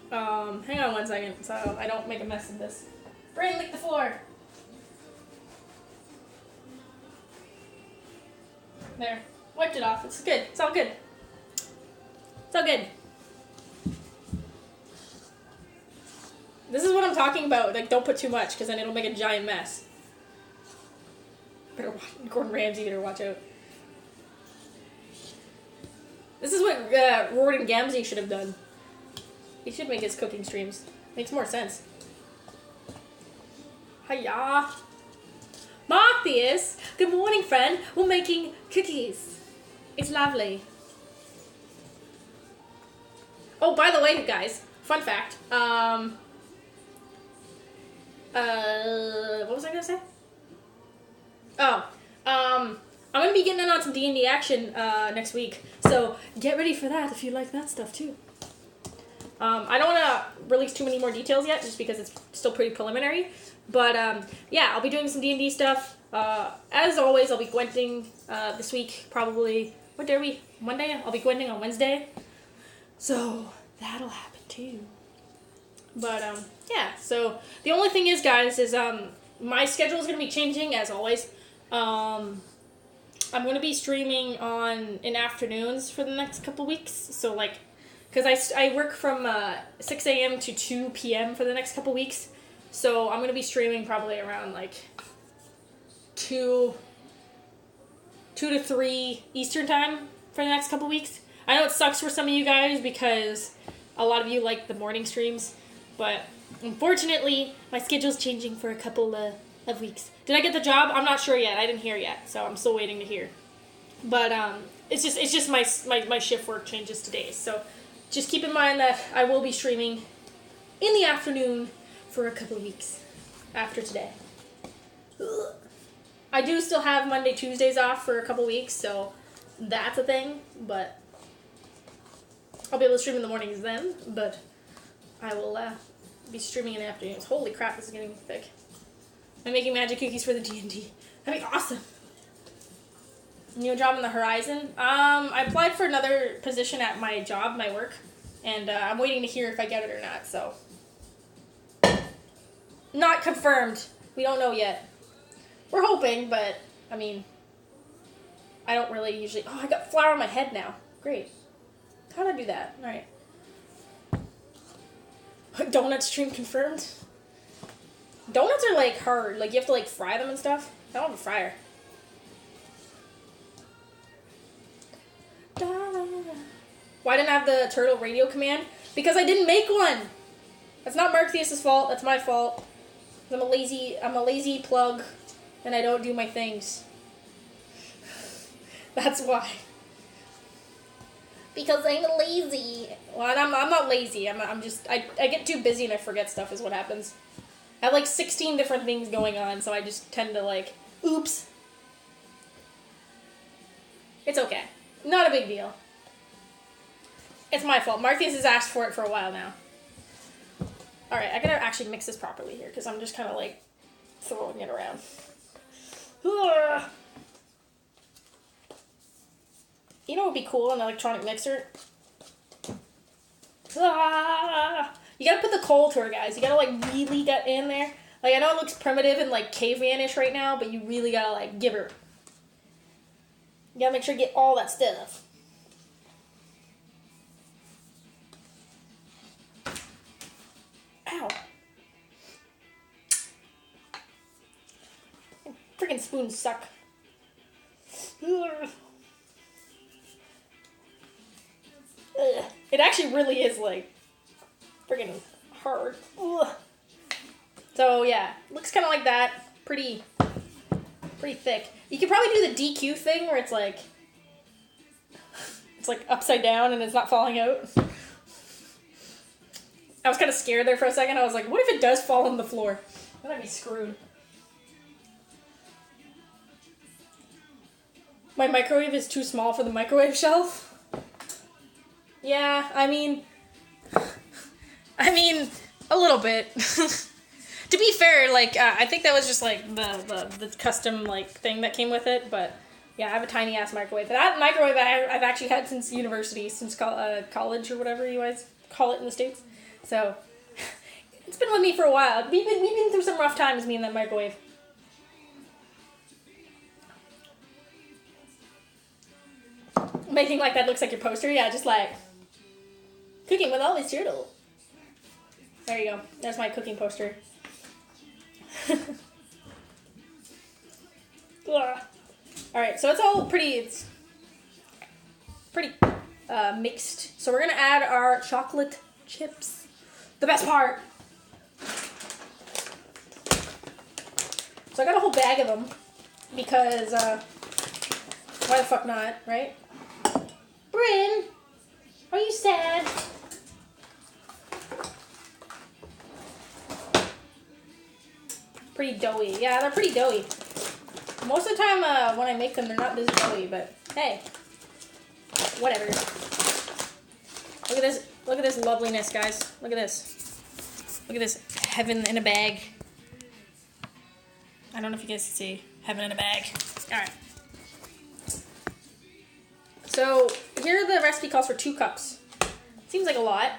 Hang on 1 second so I don't make a mess of this. Brayden, lick the floor. There. Wiped it off. It's good. It's all good. It's all good. This is what I'm talking about. Like, don't put too much because then it'll make a giant mess. Better watch. Gordon Ramsay better watch out. This is what Gordon Ramsay should have done. He should make his cooking streams. Makes more sense. Hiya. Marthius, good morning, friend. We're making cookies. It's lovely. Oh, by the way, guys, fun fact. What was I gonna say? Oh, I'm gonna be getting in on some D&D action next week, so get ready for that if you like that stuff too. I don't want to release too many more details yet, just because it's still pretty preliminary. But yeah, I'll be doing some D&D stuff. As always, I'll be gwenting this week, probably. What day are we? Monday? I'll be gwenting on Wednesday. So that'll happen too. But yeah, so the only thing is, guys, is my schedule is going to be changing as always. I'm going to be streaming in afternoons for the next couple weeks. So like, because I work from 6 a.m. to 2 p.m. for the next couple weeks. So I'm going to be streaming probably around like 2 to 3 Eastern time for the next couple weeks. I know it sucks for some of you guys because a lot of you like the morning streams, but unfortunately my schedule's changing for a couple of weeks. Did I get the job? I'm not sure yet. I didn't hear yet, so I'm still waiting to hear. But it's just my shift work changes to days. So just keep in mind that I will be streaming in the afternoon for a couple of weeks after today. Ugh. I do still have Monday, Tuesdays off for a couple weeks, so that's a thing, but I'll be able to stream in the mornings then, but I will be streaming in the afternoons. Holy crap, this is getting thick. I'm making magic cookies for the D&D. That'd be awesome. New job on the horizon. I applied for another position at my job, my work, and I'm waiting to hear if I get it or not. So, not confirmed. We don't know yet. We're hoping, but I mean, I don't really usually. Oh, I got flour on my head now. Great. How'd I do that? All right. Donut stream confirmed. Donuts are like hard. Like you have to like fry them and stuff. I don't have a fryer. Why didn't I have the turtle radio command? Because I didn't make one. That's not Mark Theus's fault. That's my fault. I'm a lazy plug, and I don't do my things. That's why. Because I'm lazy. Well, I'm not lazy. I'm just I get too busy and I forget stuff is what happens. I have like 16 different things going on, so I just tend to like, oops. It's okay. Not a big deal. It's my fault. Marcus has asked for it for a while now. Alright, I gotta actually mix this properly here, because I'm just kind of like throwing it around. Ugh. You know what would be cool, an electronic mixer? Ah! You gotta put the coal to her, guys. You gotta like really get in there. Like I know it looks primitive and like caveman-ish right now, but you really gotta like give her. You gotta make sure you get all that stuff. Ow. Freaking spoons suck. Ugh. Ugh. It actually really is like freaking hard. Ugh. So yeah, looks kind of like that. Pretty thick. You could probably do the DQ thing where it's like upside down and it's not falling out. I was kind of scared there for a second. I was like, what if it does fall on the floor? Then I'd be screwed. My microwave is too small for the microwave shelf. Yeah, I mean, a little bit. To be fair, like, I think that was just, like, the custom, like, thing that came with it, but, yeah, I have a tiny-ass microwave. That microwave I've actually had since university, since college or whatever you guys call it in the States. So, it's been with me for a while. We've been through some rough times, me and that microwave. Making like that looks like your poster, yeah, just like cooking with Ollie Turtle. There you go. There's my cooking poster. Alright, so it's pretty mixed. So we're gonna add our chocolate chips. The best part. So I got a whole bag of them because why the fuck not, right? Bryn, are you sad? Pretty doughy. Yeah, they're pretty doughy. Most of the time when I make them, they're not this doughy, but hey, whatever. Look at this. Look at this loveliness, guys. Look at this. Look at this heaven in a bag. I don't know if you guys can see heaven in a bag. All right. So here the recipe calls for 2 cups. Seems like a lot.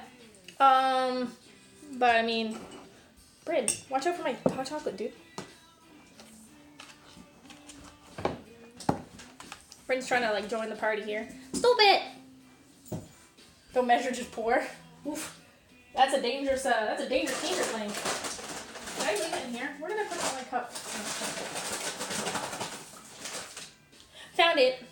But I mean, Bryn, watch out for my hot chocolate, dude. Bryn's trying to like join the party here. Stop it! Don't measure, just pour. Oof. That's a dangerous thing. Can I leave it in here? Where did I put all my cups? Found it.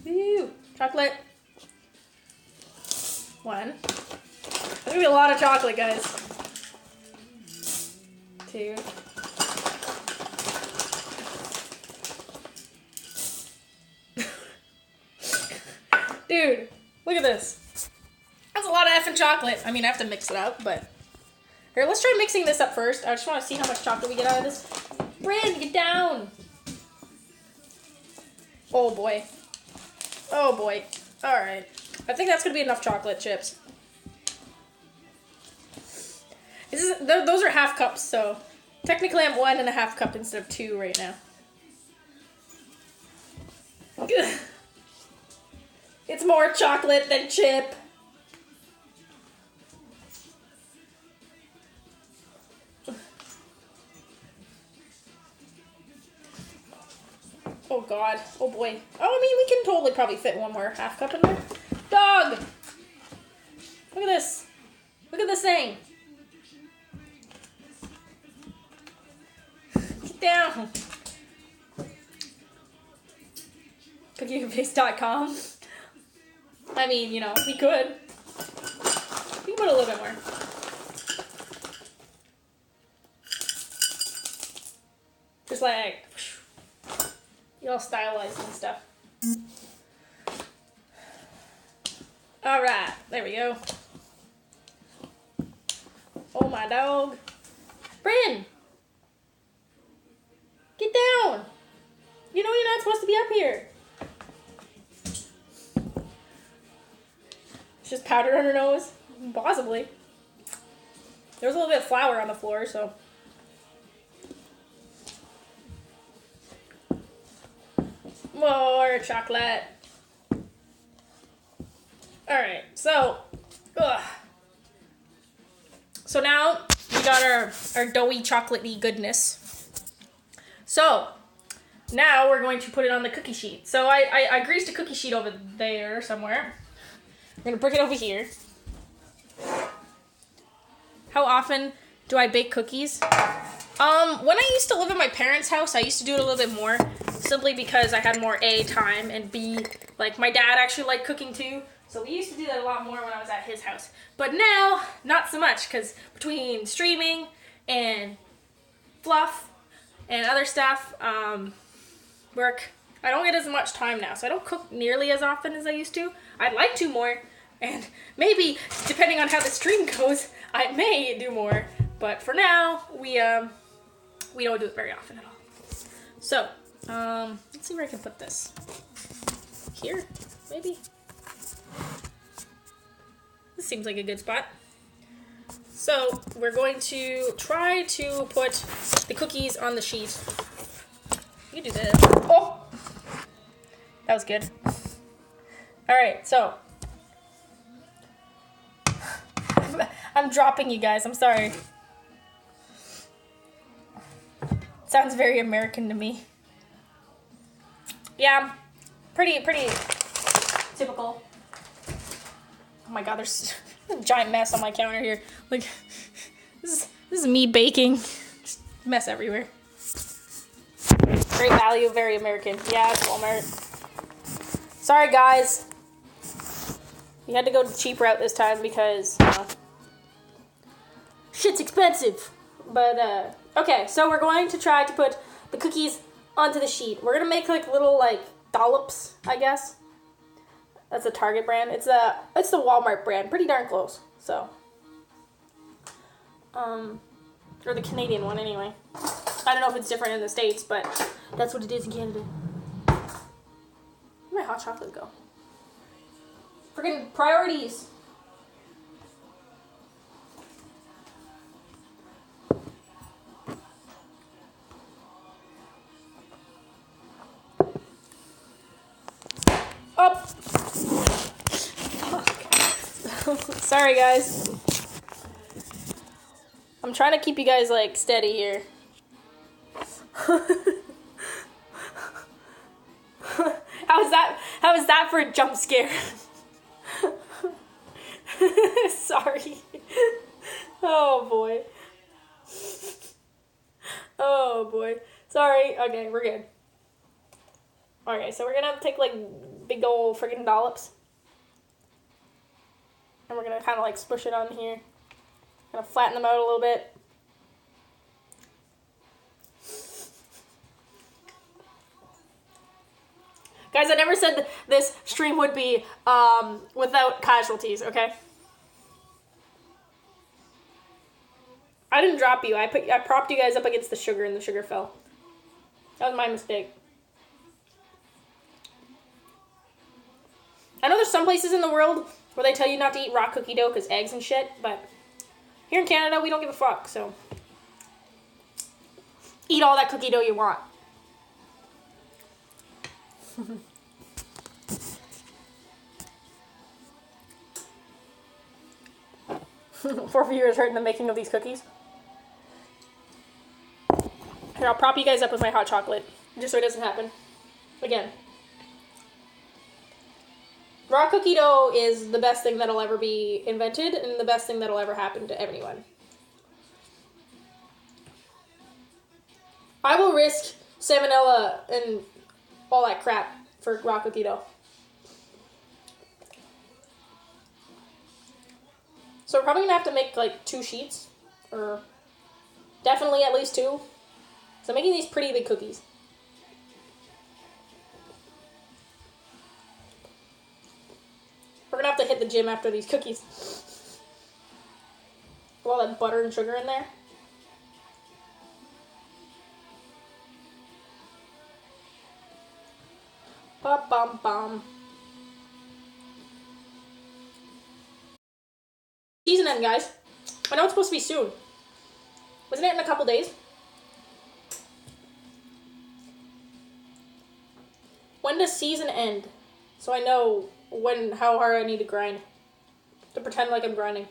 Woo! Chocolate. 1. There's gonna be a lot of chocolate, guys. 2. Dude, look at this. That's a lot of effing chocolate. I mean, I have to mix it up, but... Here, let's try mixing this up first. I just want to see how much chocolate we get out of this. Bryn, get down! Oh, boy. Oh, boy. Alright. I think that's going to be enough chocolate chips. Those are half cups, so technically I'm 1.5 cup instead of 2 right now. It's more chocolate than chip. Oh god. Oh boy. Oh, I mean, we can totally probably fit one more half cup in there. Dog! Look at this. Look at this thing. Get down. Cookiebase.com. I mean, you know, we could. We can put a little bit more. Just like, you all stylized and stuff. Alright, there we go. Oh, my dog. Bryn! Get down! You know you're not supposed to be up here. It's just powder on her nose? Possibly. There was a little bit of flour on the floor, so. More chocolate. Alright, so. So now we got our doughy chocolatey goodness. So now we're going to put it on the cookie sheet. So I greased a cookie sheet over there somewhere. I'm gonna bring it over here. How often do I bake cookies? When I used to live in my parents' house, I used to do it a little bit more, simply because I had more A, time, and B, like, my dad actually liked cooking too, so we used to do that a lot more when I was at his house. But now, not so much, because between streaming and fluff and other stuff, work, I don't get as much time now, so I don't cook nearly as often as I used to. I'd like to more, and maybe, depending on how the stream goes, I may do more, but for now, we don't do it very often at all. So, let's see where I can put this. Here, maybe? This seems like a good spot. So, we're going to try to put the cookies on the sheet. You can do this. Oh! That was good. Alright, so. I'm dropping you guys, I'm sorry. Sounds very American to me. Yeah, pretty typical. Oh my god, there's a giant mess on my counter here. Like, this is me baking. Just mess everywhere. Great value, very American. Yeah, it's Walmart. Sorry guys. We had to go the cheap route this time because, shit's expensive. But, okay, so we're going to try to put the cookies onto the sheet. We're gonna make like little like dollops, I guess. That's a Target brand. It's the Walmart brand, pretty darn close. So, or the Canadian one anyway. I don't know if it's different in the States, but that's what it is in Canada. Where'd my hot chocolate go? Friggin' priorities. Up. Sorry, guys. I'm trying to keep you guys, like, steady here. How is that for a jump scare? Sorry. Oh, boy. Oh, boy. Sorry. Okay, we're good. Okay, so we're gonna take, like, big ol' friggin' dollops. And we're gonna kind of, like, smush it on here. Gonna flatten them out a little bit. Guys, I never said this stream would be without casualties, okay? I didn't drop you. I propped you guys up against the sugar and the sugar fell. That was my mistake. I know there's some places in the world where they tell you not to eat raw cookie dough because eggs and shit, but Here in Canada, we don't give a fuck, so eat all that cookie dough you want. 4 viewers hurt in the making of these cookies. Here, I'll prop you guys up with my hot chocolate, just so it doesn't happen again. Raw cookie dough is the best thing that'll ever be invented and the best thing that'll ever happen to anyone. I will risk salmonella and all that crap for raw cookie dough. So we're probably gonna have to make like 2 sheets, or definitely at least 2. So I'm making these pretty big cookies. We're gonna have to hit the gym after these cookies. All that butter and sugar in there. Ba bum bum. Season end, guys. I know it's supposed to be soon. Wasn't it in a couple days? When does season end? So I know how hard I need to grind. To pretend like I'm grinding.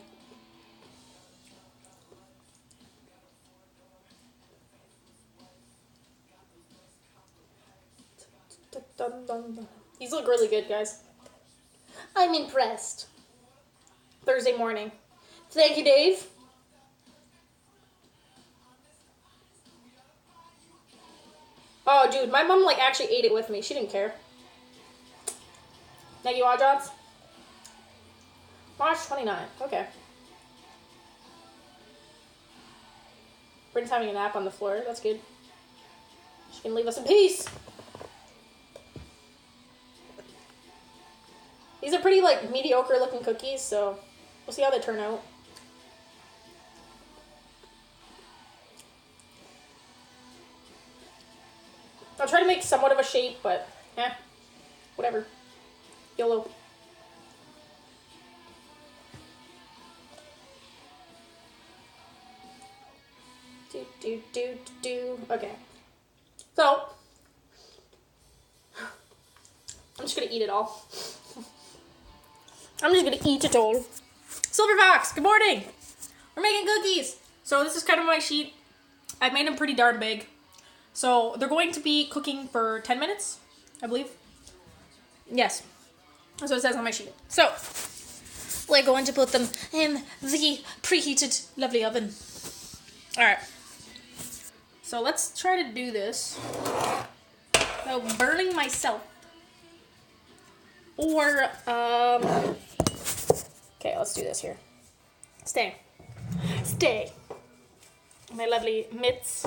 These look really good, guys. I'm impressed. Thursday morning. Thank you, Dave. Oh, dude, my mom like actually ate it with me. She didn't care. Negi Wajats? March 29th. Okay. Bryn's having a nap on the floor. That's good. She can leave us in peace. These are pretty like mediocre looking cookies, so we'll see how they turn out. I'll try to make somewhat of a shape, but whatever. YOLO. Okay. So, I'm just gonna eat it all. I'm just gonna eat it all. Silver Fox, good morning! We're making cookies! So this is kind of my sheet. I've made them pretty darn big. So they're going to be cooking for 10 minutes, I believe. Yes. That's what it says on my sheet. So, we're going to put them in the preheated lovely oven. Alright. So let's try to do this without burning myself. Or, okay, let's do this here. Stay. My lovely mitts.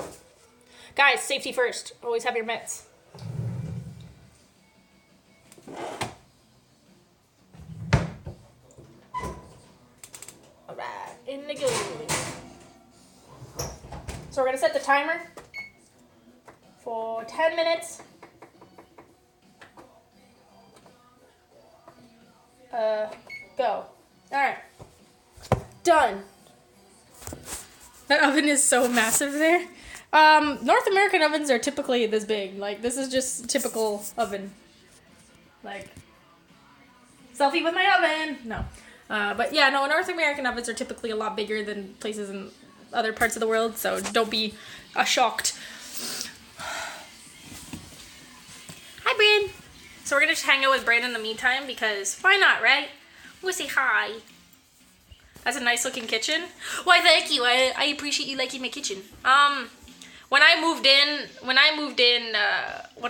Guys, safety first. Always have your mitts. Alright, in the go. So we're gonna set the timer for 10 minutes. Go. Alright. Done. That oven is so massive there. North American ovens are typically this big. Like, this is just typical oven. Like, selfie with my oven. No. But yeah, no, North American ovens are typically a lot bigger than places in other parts of the world, so don't be shocked. Hi, Bryn. So we're gonna just hang out with Bryn in the meantime, because why not, right? We'll say hi. That's a nice looking kitchen. Why, thank you. I appreciate you liking my kitchen. When I moved in, when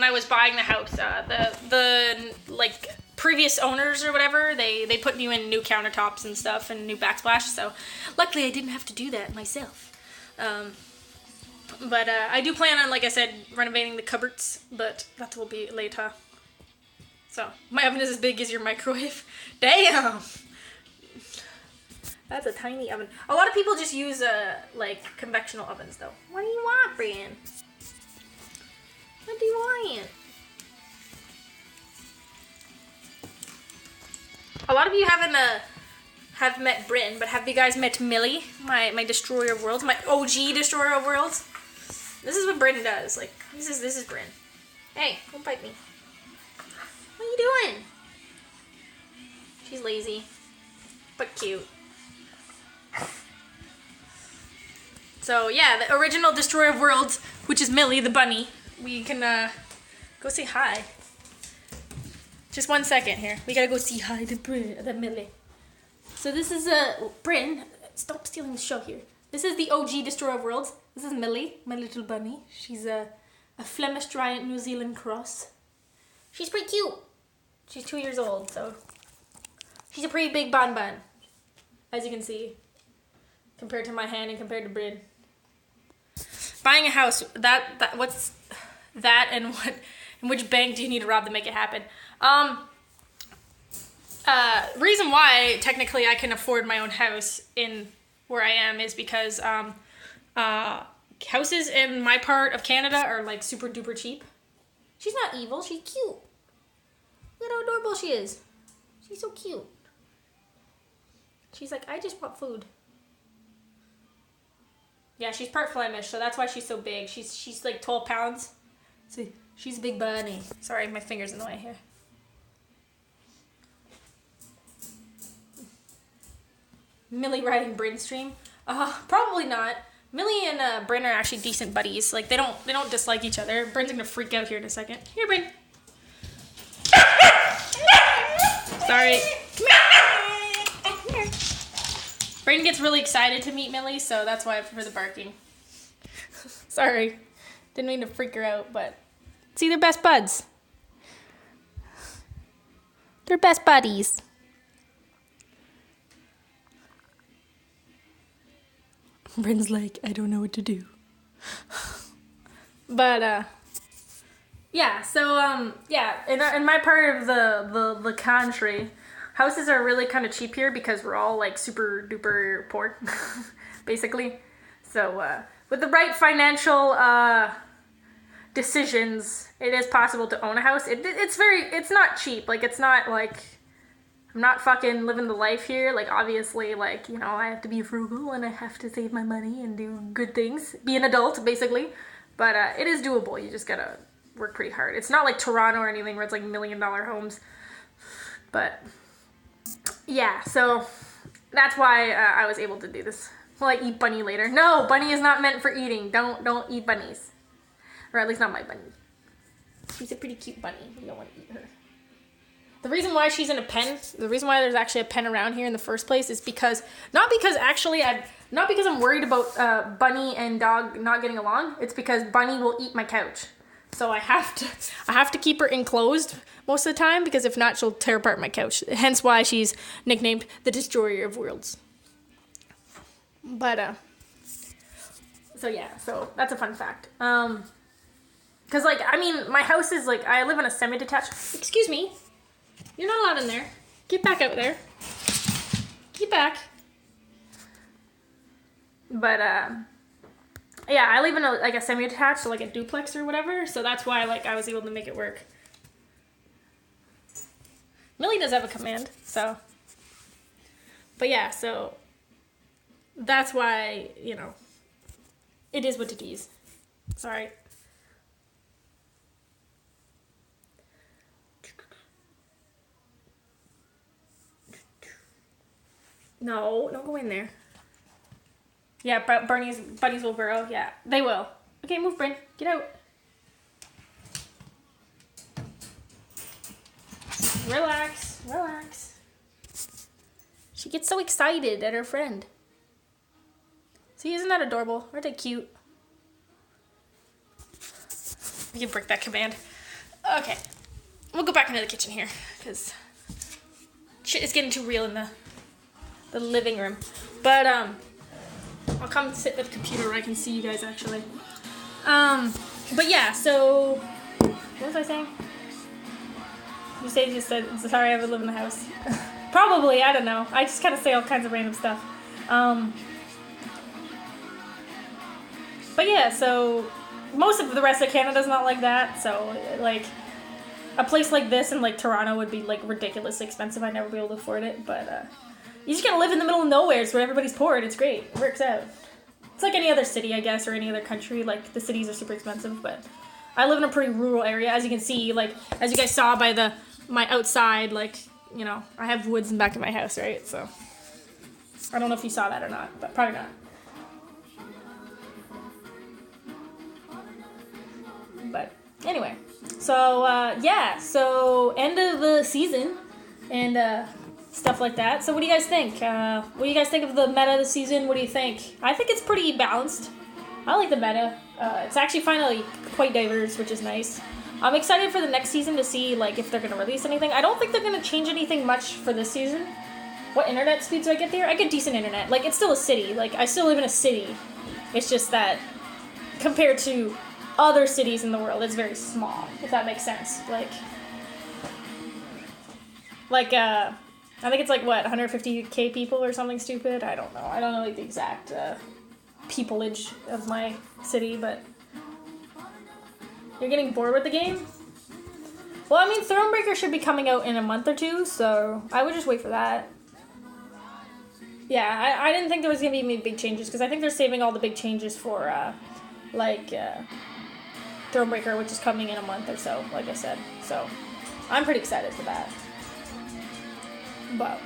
I was buying the house, the like previous owners or whatever, they put new countertops and stuff and new backsplash. So luckily I didn't have to do that myself. But I do plan on, like I said, renovating the cupboards, but that will be later. So my oven is as big as your microwave. Damn. That's a tiny oven. A lot of people just use like convectional ovens though. What do you want, Brian? What do you want? A lot of you having have met Bryn, but have you guys met Millie, my destroyer of worlds, my OG destroyer of worlds? This is what Bryn does. Like, this is Bryn. Hey, don't bite me. What are you doing? She's lazy, but cute. So yeah, the original destroyer of worlds, which is Millie the bunny. We can go say hi. Just 1 second here. We gotta go see hi to Millie. So this is Bryn. Stop stealing the show here. This is the OG destroyer of worlds. This is Millie, my little bunny. She's a Flemish Giant New Zealand cross. She's pretty cute. She's 2 years old, so she's a pretty big bun, as you can see, compared to my hand and compared to Bryn. Buying a house, what's that, and which bank do you need to rob to make it happen? Reason why technically I can afford my own house in where I am is because houses in my part of Canada are like super duper cheap. She's not evil, she's cute. Look at how adorable she is. She's so cute. She's like, I just want food. Yeah, she's part Flemish, so that's why she's so big. She's like 12 pounds. See, she's a big bunny. Sorry, my finger's in the way here. Millie riding Bryn stream? Probably not. Millie and Bryn are actually decent buddies. Like they don't dislike each other. Bryn's gonna freak out here in a second. Here, Bryn. Sorry. Come here. Bryn gets really excited to meet Millie, so that's why for the barking. Sorry. Didn't mean to freak her out, but see, they're best buds. They're best buddies. Bryn's like, I don't know what to do. But, yeah, so, yeah, in my part of the country, houses are really kind of cheap here because we're all, like, super duper poor, basically. So, with the right financial, decisions, it is possible to own a house. It's not cheap. Like, it's not, like, I'm not fucking living the life here. Like, obviously, like, you know, I have to be frugal and I have to save my money and do good things. Be an adult, basically. But, it is doable. You just gotta work pretty hard. It's not like Toronto or anything where it's like $1 million homes. But, yeah, so that's why I was able to do this. Will I eat bunny later? No, bunny is not meant for eating. Don't eat bunnies. Or at least not my bunny. She's a pretty cute bunny. You don't want to eat her. The reason why she's in a pen, the reason why there's actually a pen around here in the first place is because, not because I'm worried about Bunny and dog not getting along. It's because Bunny will eat my couch. So I have to keep her enclosed most of the time because if not, she'll tear apart my couch. Hence why she's nicknamed the Destroyer of Worlds. But, so yeah, so that's a fun fact. Cause like, I mean, my house is like, I live in a semi-detached, excuse me. You're not allowed in there. Get back out there. Get back. But, yeah, I live in a semi-detached, so like a duplex or whatever, so that's why, like, I was able to make it work. Millie does have a command, so. But yeah, so that's why, you know, it is what it is. Sorry. No, don't go in there. Yeah, bunnies will burrow. Yeah, they will. Okay, move, Bryn. Get out. Relax, relax. She gets so excited at her friend. See, isn't that adorable? Aren't they cute? You can break that command. Okay, we'll go back into the kitchen here because shit is getting too real in the living room. But I'll come sit at the computer where I can see you guys actually. But yeah, so what was I saying? You just said sorry I would live in the house. Probably, I don't know. I just kind of say all kinds of random stuff. But yeah, so most of the rest of Canada's not like that. So like a place like this in like Toronto would be like ridiculously expensive. I'd never be able to afford it. But You just gotta live in the middle of nowhere. It's where everybody's poor, and it's great. It works out. It's like any other city, I guess, or any other country. Like, the cities are super expensive, but I live in a pretty rural area, as you can see. Like, as you guys saw by my outside, like, you know, I have woods in the back of my house, right? So, I don't know if you saw that or not, but probably not. But, anyway. So, yeah. So, end of the season, and, stuff like that. So what do you guys think? What do you guys think of the meta this season? What do you think? I think it's pretty balanced. I like the meta. It's actually finally quite diverse, which is nice. I'm excited for the next season to see like if they're going to release anything. I don't think they're going to change anything much for this season. What internet speeds do I get there? I get decent internet. Like, it's still a city. Like, I still live in a city. It's just that compared to other cities in the world, it's very small, if that makes sense. I think it's like, what, 150k people or something stupid? I don't know. I don't know like the exact peopleage of my city, but... You're getting bored with the game? Well, I mean, Thronebreaker should be coming out in a month or two, so I would just wait for that. Yeah, I didn't think there was going to be any big changes, because I think they're saving all the big changes for, Thronebreaker, which is coming in a month or so, like I said. So, I'm pretty excited for that. But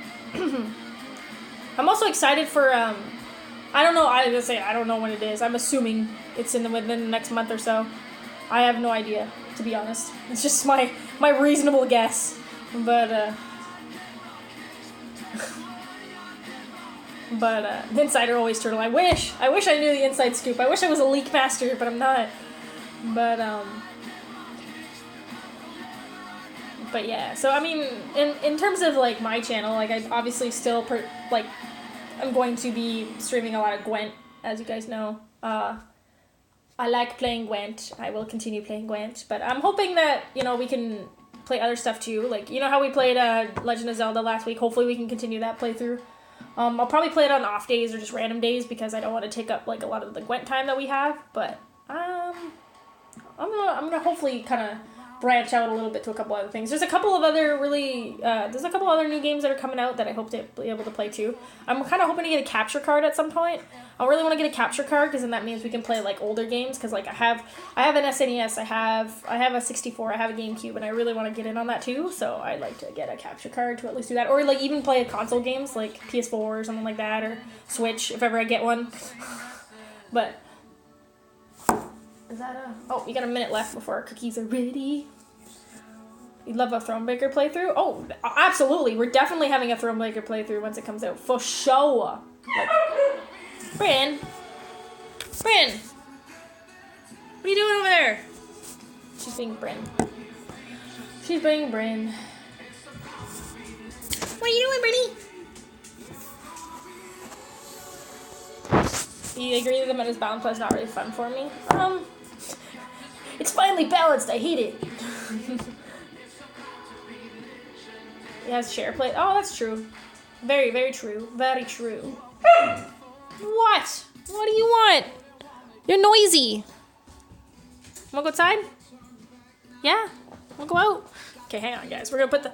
I'm also excited for I don't know. I was gonna say I don't know when it is. I'm assuming it's within the next month or so. I have no idea, to be honest. It's just my reasonable guess. But the insider always turtle. I wish I knew the inside scoop. I wish I was a leak master, but I'm not. But yeah, so I mean, in terms of like my channel, like I obviously still I'm going to be streaming a lot of Gwent, as you guys know. I like playing Gwent. I will continue playing Gwent, but I'm hoping that, you know, we can play other stuff too. Like, you know how we played Legend of Zelda last week? Hopefully we can continue that playthrough. I'll probably play it on off days or just random days because I don't want to take up like a lot of the Gwent time that we have. But I'm gonna hopefully kind of branch out a little bit to a couple other things. There's a couple of other new games that are coming out that I hope to be able to play too. I'm kind of hoping to get a capture card at some point. I really want to get a capture card because then that means we can play like older games. Because like I have an SNES, I have a 64, I have a GameCube, and I really want to get in on that too. So I'd like to get a capture card to at least do that, or like even play console games like PS4 or something like that, or Switch if ever I get one. But. Is that oh, we got a minute left before our cookies are ready. You'd love a Thronebreaker playthrough? Oh, absolutely. We're definitely having a Thronebreaker playthrough once it comes out. For sure. Like, Bryn? What are you doing over there? She's being Bryn. What are you doing, Brynny? You agree that the meta's balance is not really fun for me? It's finally balanced. I hate it. It has share play. Oh, that's true. Very, very true. Very true. What? What do you want? You're noisy. Wanna go outside? Yeah? Wanna go out? Okay, hang on, guys. We're gonna put the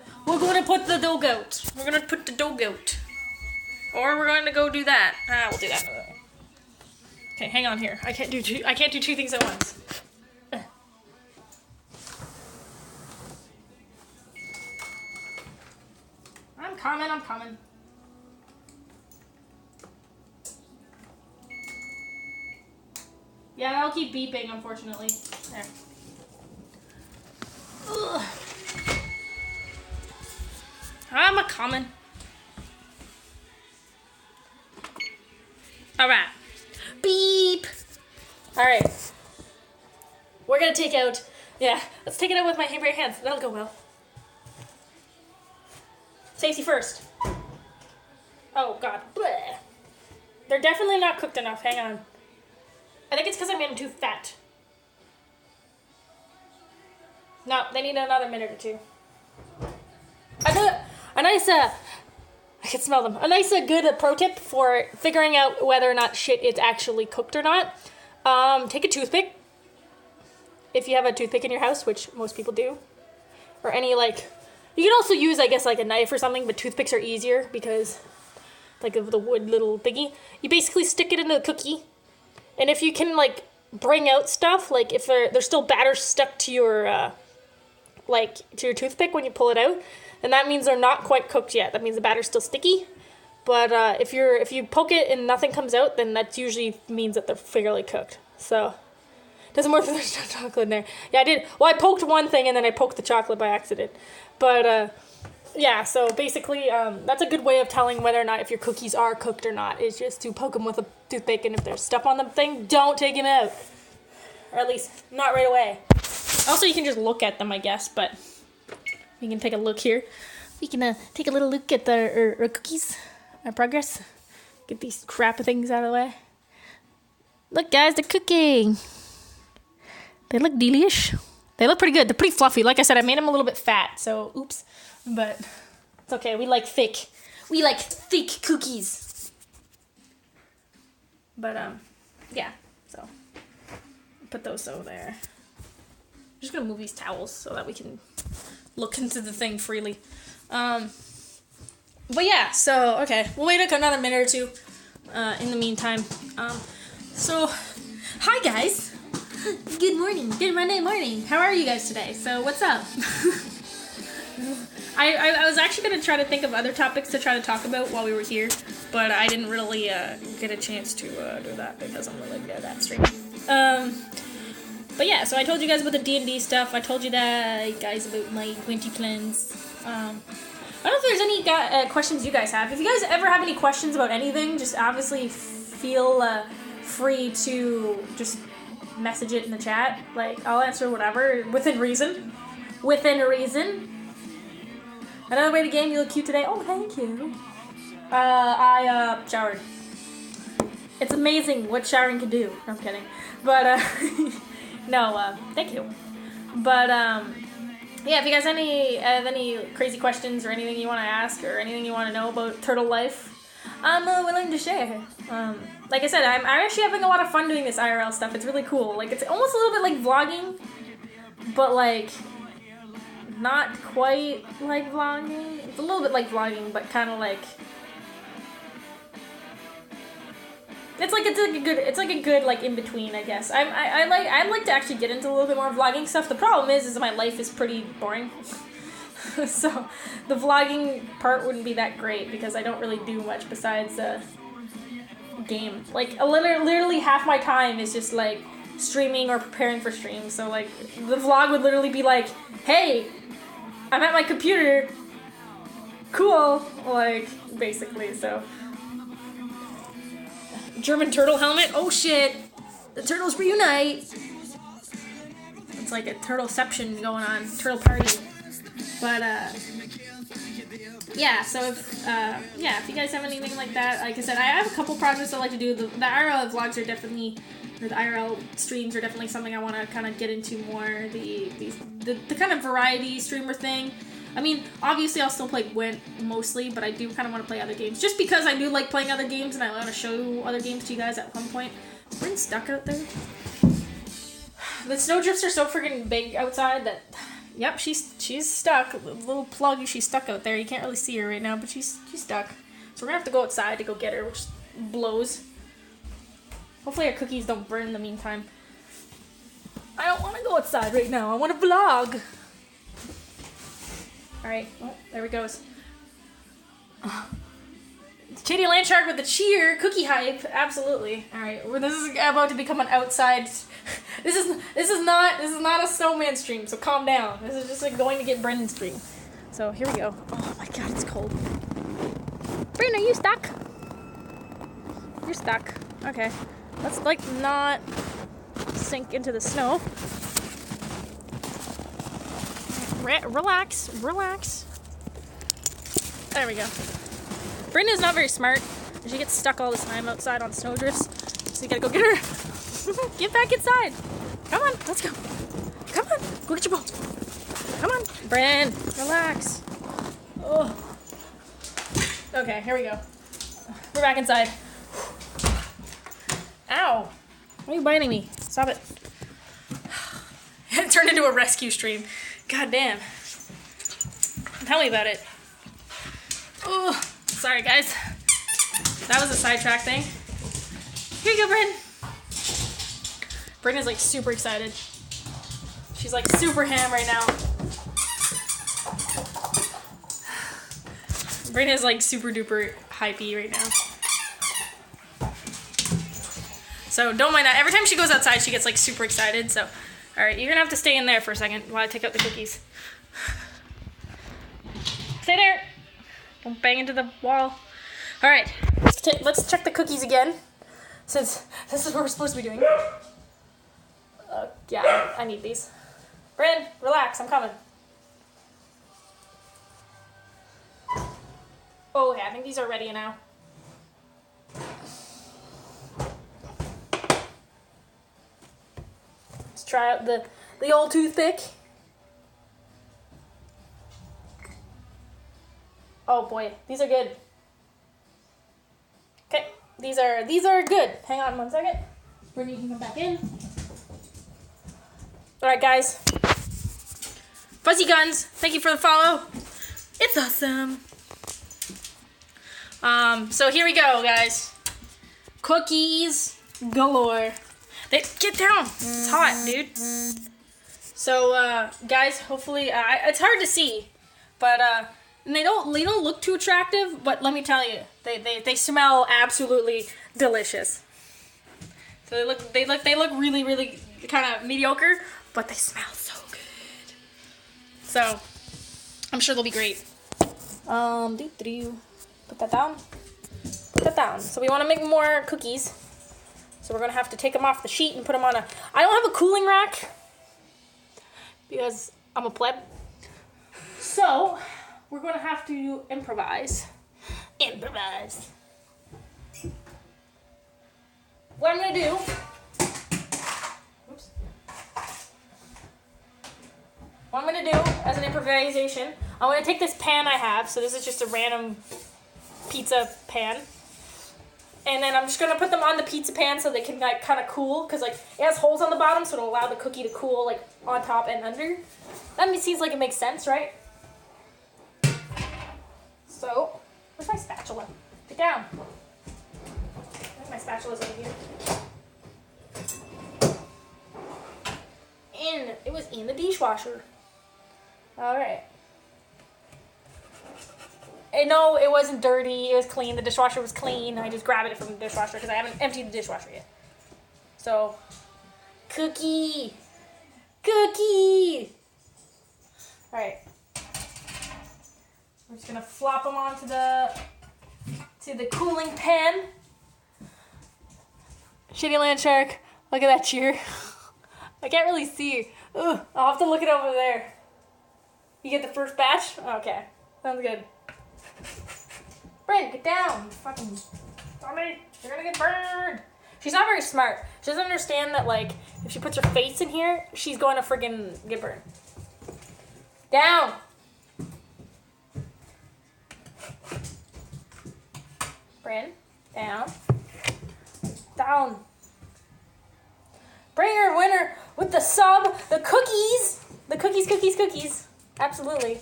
dog out. We're gonna put the dog out. Or we're going to go do that. We'll do that. Okay, hang on here. I can't do two things at once. I'm coming. Yeah, I'll keep beeping, unfortunately. There. Ugh. I'm a coming. Alright. Beep! Alright. We're gonna take out... Yeah, let's take it out with my bare hands. That'll go well. Safety first. Oh, God. Blech. They're definitely not cooked enough. Hang on. I think it's because I made them too fat. No, they need another minute or two. A nice, I can smell them. A nice, good pro tip for figuring out whether or not shit is actually cooked or not. Take a toothpick. If you have a toothpick in your house, which most people do. Or any, like... You can also use, I guess, like a knife or something, but toothpicks are easier because like of the wood little thingy. You basically stick it into the cookie, and if you can like bring out stuff, like if there's still batter stuck to your to your toothpick when you pull it out, then that means they're not quite cooked yet. That means the batter's still sticky. But if you poke it and nothing comes out, then that usually means that they're fairly cooked. So doesn't work if there's no chocolate in there. Yeah, I did. Well, I poked one thing and then I poked the chocolate by accident. But yeah, so basically that's a good way of telling whether or not if your cookies are cooked or not, is just to poke them with a toothpick, and if there's stuff on the thing, don't take them out. Or at least not right away. Also, you can just look at them, I guess, but we can take a look here. We can take a little look at our cookies, our progress. Get these crap things out of the way. Look, guys, they're cooking. They look delish. They look pretty good. They're pretty fluffy. Like I said, I made them a little bit fat, so oops. But it's okay. We like thick. We like thick cookies. But yeah. So put those over there. I'm just gonna move these towels so that we can look into the thing freely. But yeah. So okay, we'll wait another minute or two. In the meantime, so hi guys. Good morning. Good Monday morning. How are you guys today? So what's up? I was actually going to try to think of other topics to try to talk about while we were here, but I didn't really get a chance to do that because I'm really good at streaming. But yeah, so I told you guys about the D&D stuff. I told you guys about my Gwenti plans. I don't know if there's any questions you guys have. If you guys ever have any questions about anything, just obviously feel free to just message it in the chat. Like, I'll answer whatever, within reason. Within reason. Another way to game, you look cute today. Oh, thank you. I showered. It's amazing what showering can do. No, I'm kidding. But, no, thank you. But, yeah, if you guys have any crazy questions or anything you want to ask or anything you want to know about turtle life, I'm willing to share. Like I said, I'm actually having a lot of fun doing this IRL stuff. It's really cool. Like, it's almost a little bit like vlogging, but, like, not quite like vlogging. It's a little bit like vlogging, but kind of like... It's like a good like in between, I guess. I'd like to actually get into a little bit more vlogging stuff. The problem is my life is pretty boring. So the vlogging part wouldn't be that great because I don't really do much besides game. Like literally half my time is just like streaming or preparing for streams. So like the vlog would literally be like, hey, I'm at my computer. Cool. Like basically. So German turtle helmet. Oh shit. The turtles reunite. It's like a turtleception going on. Turtle party. But yeah, so if you guys have anything like that, like I said, I have a couple projects I like to do. The IRL vlogs are definitely, or the IRL streams are definitely something I want to kind of get into more. The kind of variety streamer thing. I mean, obviously I'll still play Gwent mostly, but I do kind of want to play other games. Just because I do like playing other games and I want to show other games to you guys at some point. Is Bryn stuck out there? The snowdrifts are so freaking big outside that... Yep, she's stuck. A little plug, she's stuck out there. You can't really see her right now, but she's stuck. So we're gonna have to go outside to go get her, which blows. Hopefully our cookies don't burn in the meantime. I don't want to go outside right now. I want to vlog. Alright, well, there he goes. Katie Landshark with the cheer, cookie hype, absolutely. Alright, well, this is about to become an outside... This is not a snowman stream, so calm down. This is just like going to get Brendan's stream. So here we go. Oh my god, it's cold. Brendan, are you stuck? You're stuck. Okay. Let's like not sink into the snow. Relax. There we go. Brenda's not very smart. She gets stuck all the time outside on snowdrifts. So you gotta go get her. Get back inside. Come on, let's go. Come on, go get your ball. Come on, Bren, relax. Oh. Okay, here we go. We're back inside. Ow. Why are you biting me? Stop it. It turned into a rescue stream. God damn. Tell me about it. Oh, sorry guys. That was a sidetrack thing. Here you go, Bryn. Bryn is like super excited. She's like super ham right now. Bryn is like super duper hypey right now. So don't mind that. Every time she goes outside, she gets like super excited. So, all right, you're gonna have to stay in there for a second while I take out the cookies. Stay there. Don't bang into the wall. All right, let's check the cookies again, since this is what we're supposed to be doing. Yeah, I need these. Bryn, relax, I'm coming. Oh yeah, I think these are ready now. Let's try out the old toothpick. Oh boy, these are good. Okay, these are good. Hang on 1 second. Bryn, you can come back in. Alright guys. Fuzzy Guns, thank you for the follow. It's awesome. So here we go, guys. Cookies galore. Get down. It's hot, dude. So, guys, hopefully, it's hard to see, but they don't look too attractive. But let me tell you, they smell absolutely delicious. So they look really, really kind of mediocre, but they smell so good. So I'm sure they'll be great. Put that down. Put that down. So we want to make more cookies. So we're gonna have to take them off the sheet and put them on a. I don't have a cooling rack because I'm a pleb. So we're gonna have to improvise. Improvise. What I'm gonna do. Oops. What I'm gonna do as an improvisation, I'm gonna take this pan I have. So this is just a random pizza pan. And then I'm just gonna put them on the pizza pan so they can like kind of cool, because like it has holes on the bottom, so it'll allow the cookie to cool like on top and under. That seems like it makes sense, right? So, where's my spatula? Get down. My spatula's over here. It was in the dishwasher. All right. And no, it wasn't dirty. It was clean. The dishwasher was clean. I just grabbed it from the dishwasher because I haven't emptied the dishwasher yet. So, cookie. Cookie. All right. We're just gonna flop them onto the cooling pan. Shitty Land Shark. Look at that cheer. I can't really see. Ugh, I'll have to look it over there. You get the first batch? Okay. Sounds good. Bryn, get down. Fucking dummy. You're gonna get burned. She's not very smart. She doesn't understand that, like, if she puts her face in here, she's going to friggin' get burned. Down. Bryn, down. Down. Bring your winner with the sub, the cookies. The cookies, cookies, cookies. Absolutely.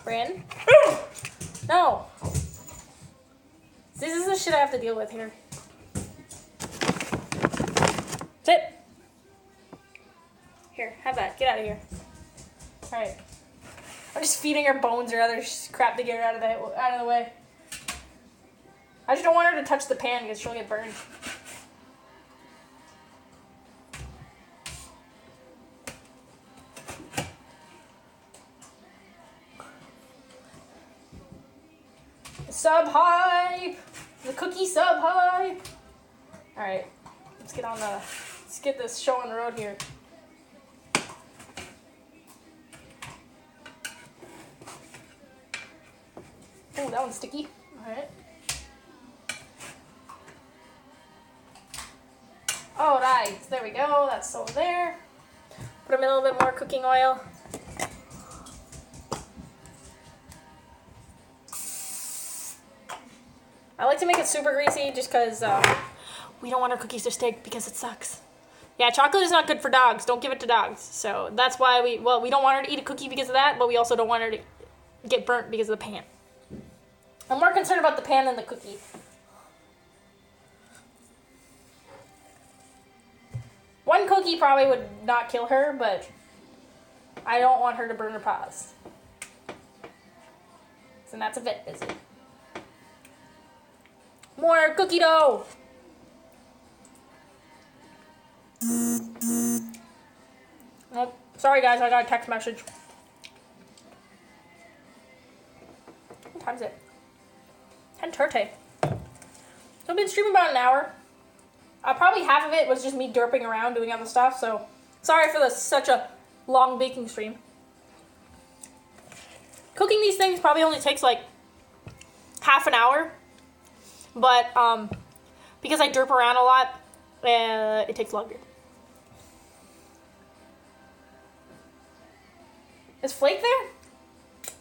Bryn. No. This is the shit I have to deal with here. Sit. Here, have that. Get out of here. Alright. I'm just feeding her bones or other crap to get her out of the way. I just don't want her to touch the pan because she'll get burned. Sub hype! The cookie sub hype! Alright, let's get this show on the road here. Oh, that one's sticky. Alright. Alright, there we go. That's over there. Put them in a little bit more cooking oil. I like to make it super greasy just because we don't want our cookies to stick because it sucks. Yeah, chocolate is not good for dogs. Don't give it to dogs. So that's why we don't want her to eat a cookie because of that, but we also don't want her to get burnt because of the pan. I'm more concerned about the pan than the cookie. One cookie probably would not kill her, but I don't want her to burn her paws. And that's a vet visit. More cookie dough! Oh, sorry guys, I got a text message. What time is it? 10:30. So I've been streaming about an hour. Probably half of it was just me derping around doing other stuff, so sorry for such a long baking stream. Cooking these things probably only takes like half an hour, but because I derp around a lot, it takes longer. Is Flake there?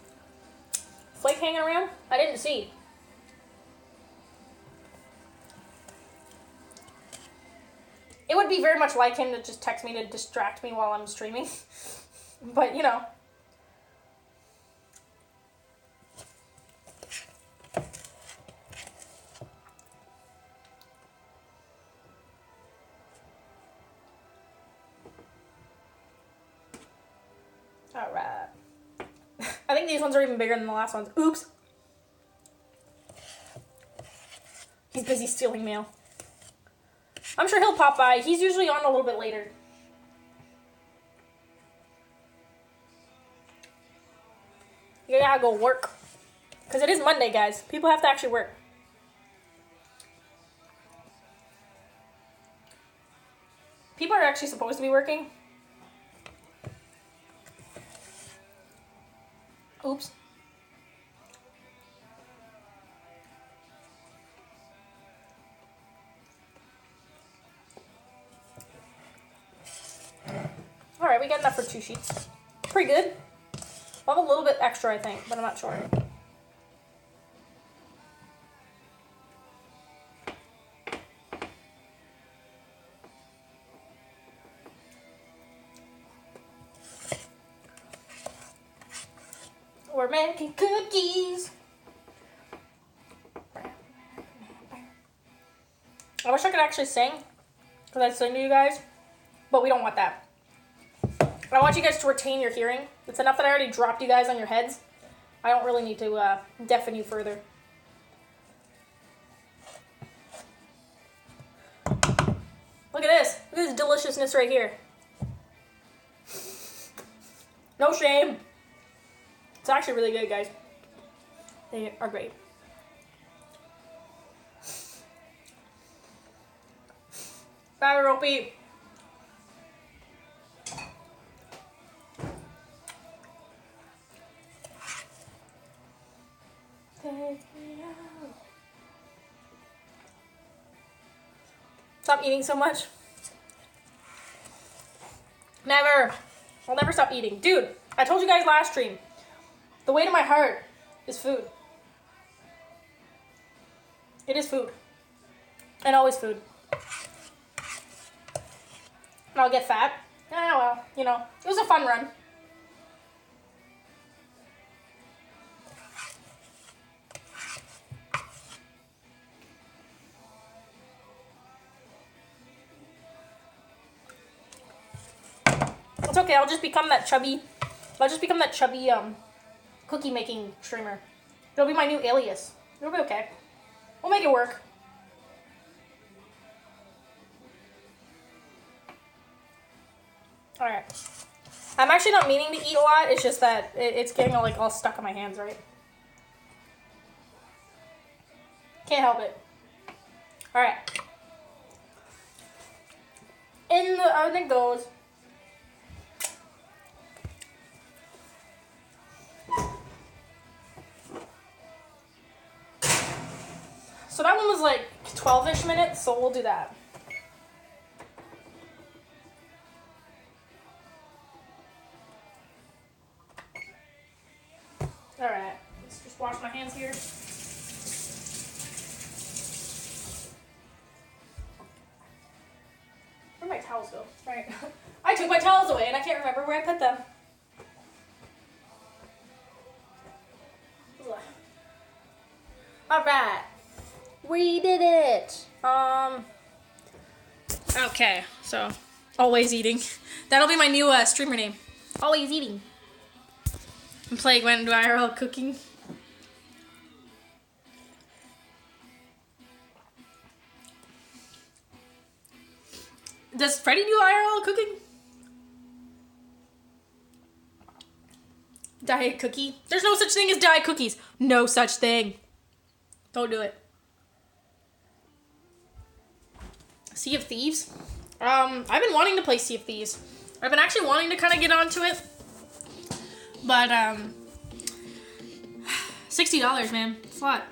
Flake hanging around? I didn't see. It would be very much like him to just text me to distract me while I'm streaming. But, you know. Alright. I think these ones are even bigger than the last ones. Oops. He's busy stealing mail. I'm sure he'll pop by. He's usually on a little bit later. You gotta go work. Because it is Monday, guys. People have to actually work. People are actually supposed to be working. Oops. Alright, we got enough for 2 sheets. Pretty good. I'll have a little bit extra, I think, but I'm not sure. We're making cookies. I wish I could actually sing, because I'd sing to you guys, but we don't want that. I want you guys to retain your hearing. It's enough that I already dropped you guys on your heads. I don't really need to deafen you further. Look at this. Look at this deliciousness right here. No shame. It's actually really good, guys. They are great. Bye, Ropey. Stop eating so much. Never. I'll never stop eating. Dude, I told you guys last stream. The way to my heart is food. It is food. And always food. And I'll get fat. Well, you know, it was a fun run. It's okay, I'll just become that chubby cookie making streamer. It'll be my new alias. It'll be okay. We'll make it work. Alright. I'm actually not meaning to eat a lot, it's just that it's getting like all stuck in my hands, right? Can't help it. Alright. In the oven it goes. So that one was like 12-ish minutes, so we'll do that. Alright, let's just wash my hands here. Where'd my towels go? Right. I took my towels away and I can't remember where I put them. Ugh. Alright. We did it. Okay, so always eating. That'll be my new streamer name. Always eating. I'm playing when do IRL cooking. Does Freddy do IRL cooking? Diet cookie? There's no such thing as diet cookies. No such thing. Don't do it. Sea of Thieves? I've been wanting to play Sea of Thieves. I've been actually wanting to kind of get onto it. But, $60, man. It's a lot.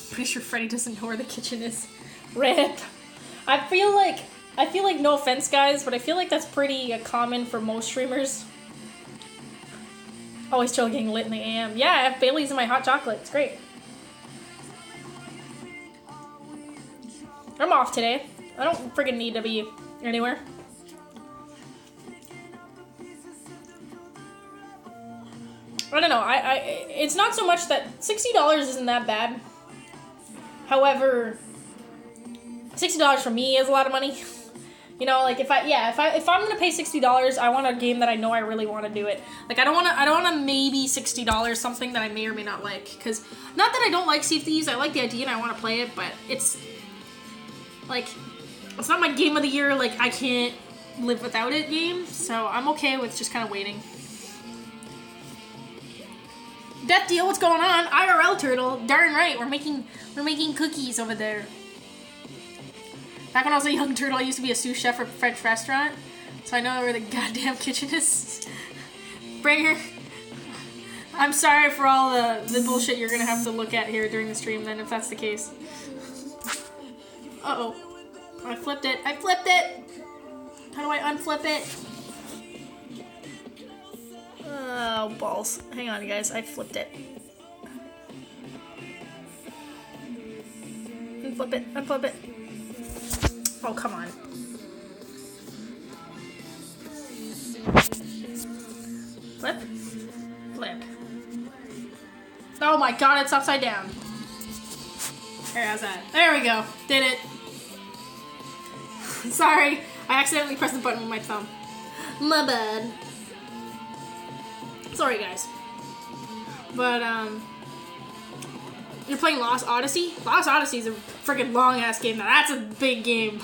Pretty sure Freddy doesn't know where the kitchen is. RIP. I feel like, no offense, guys, but I feel like that's pretty common for most streamers. Always still getting lit in the AM. Yeah, I have Bailey's in my hot chocolate. It's great. I'm off today. I don't friggin' need to be anywhere. I don't know. It's not so much that $60 isn't that bad. However, $60 for me is a lot of money. You know, like if I'm gonna pay $60, I want a game that I know I really want to do it. Like I don't want to maybe $60 something that I may or may not like. Because not that I don't like Sea of Thieves, I like the idea and I want to play it, but it's like it's not my game of the year. Like I can't live without it game, so I'm okay with just kind of waiting. Death Deal, what's going on? IRL Turtle, darn right, we're making cookies over there. Back when I was a young turtle, I used to be a sous chef at a French restaurant, so I know where the goddamn kitchen is. Bringer, I'm sorry for all the bullshit you're gonna have to look at here during the stream then, if that's the case. Uh-oh. I flipped it. I flipped it! How do I unflip it? Oh, balls. Hang on, you guys. I flipped it. Unflip it. Unflip it. Oh, come on. Flip. Flip. Oh my god, it's upside down. There, how's that? There we go. Did it. Sorry. I accidentally pressed the button with my thumb. My bad. Sorry, guys. But, you're playing Lost Odyssey? Lost Odyssey is a freaking long-ass game. Now, that's a big game.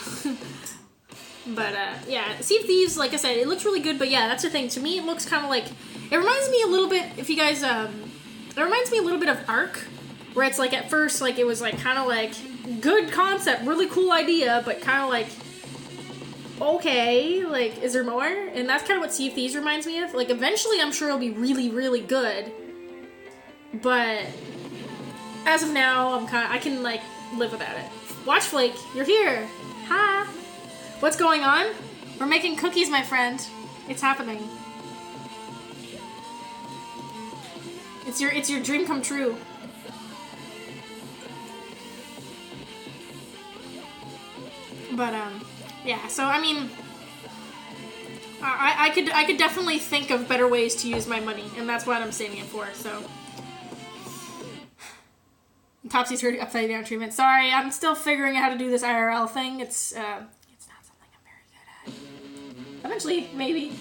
But, yeah. Sea of Thieves, like I said, it looks really good, but yeah, that's the thing. To me, it looks kind of like... It reminds me a little bit, if you guys, it reminds me a little bit of Ark, where it's like, at first, like, it was, like, kind of like, good concept, really cool idea, but kind of like... Okay, like, is there more? And that's kind of what Sea of Thieves reminds me of. Like, eventually I'm sure it'll be really, really good. But as of now, I can, like, live without it. Watch Flake, you're here. Hi. What's going on? We're making cookies, my friend. It's happening. It's your dream come true. But, yeah, so I mean, I could definitely think of better ways to use my money, and that's what I'm saving it for. So, Topsy's heard upside down treatment. Sorry, I'm still figuring out how to do this IRL thing. It's not something I'm very good at. Eventually, maybe.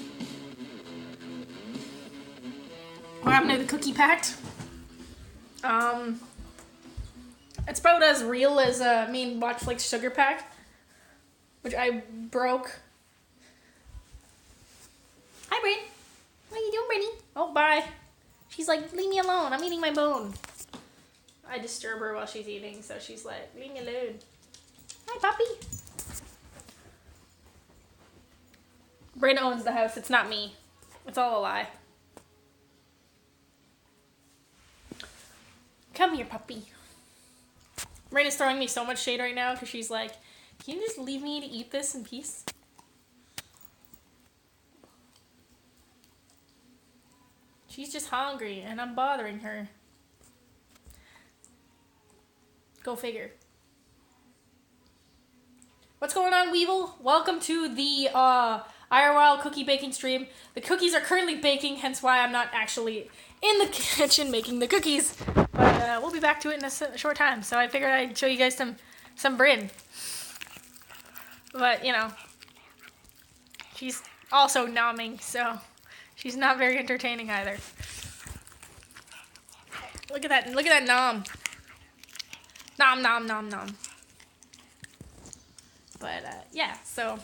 What happened to the cookie pact? It's about as real as me and Watch Flake's sugar pact. Which I broke. Hi, Brain. What are you doing, Brainy? Oh, bye. She's like, leave me alone. I'm eating my bone. I disturb her while she's eating, so she's like, leave me alone. Hi, puppy. Brain owns the house. It's not me. It's all a lie. Come here, puppy. Brain is throwing me so much shade right now because she's like, can you just leave me to eat this in peace? She's just hungry and I'm bothering her. Go figure. What's going on, Weevil? Welcome to the IRL cookie baking stream. The cookies are currently baking, hence why I'm not actually in the kitchen making the cookies. But but we'll be back to it in a short time. So I figured I'd show you guys some Bryn. But, you know, she's also nomming, so she's not very entertaining either. Look at that nom. Nom, nom, nom, nom. But, yeah, so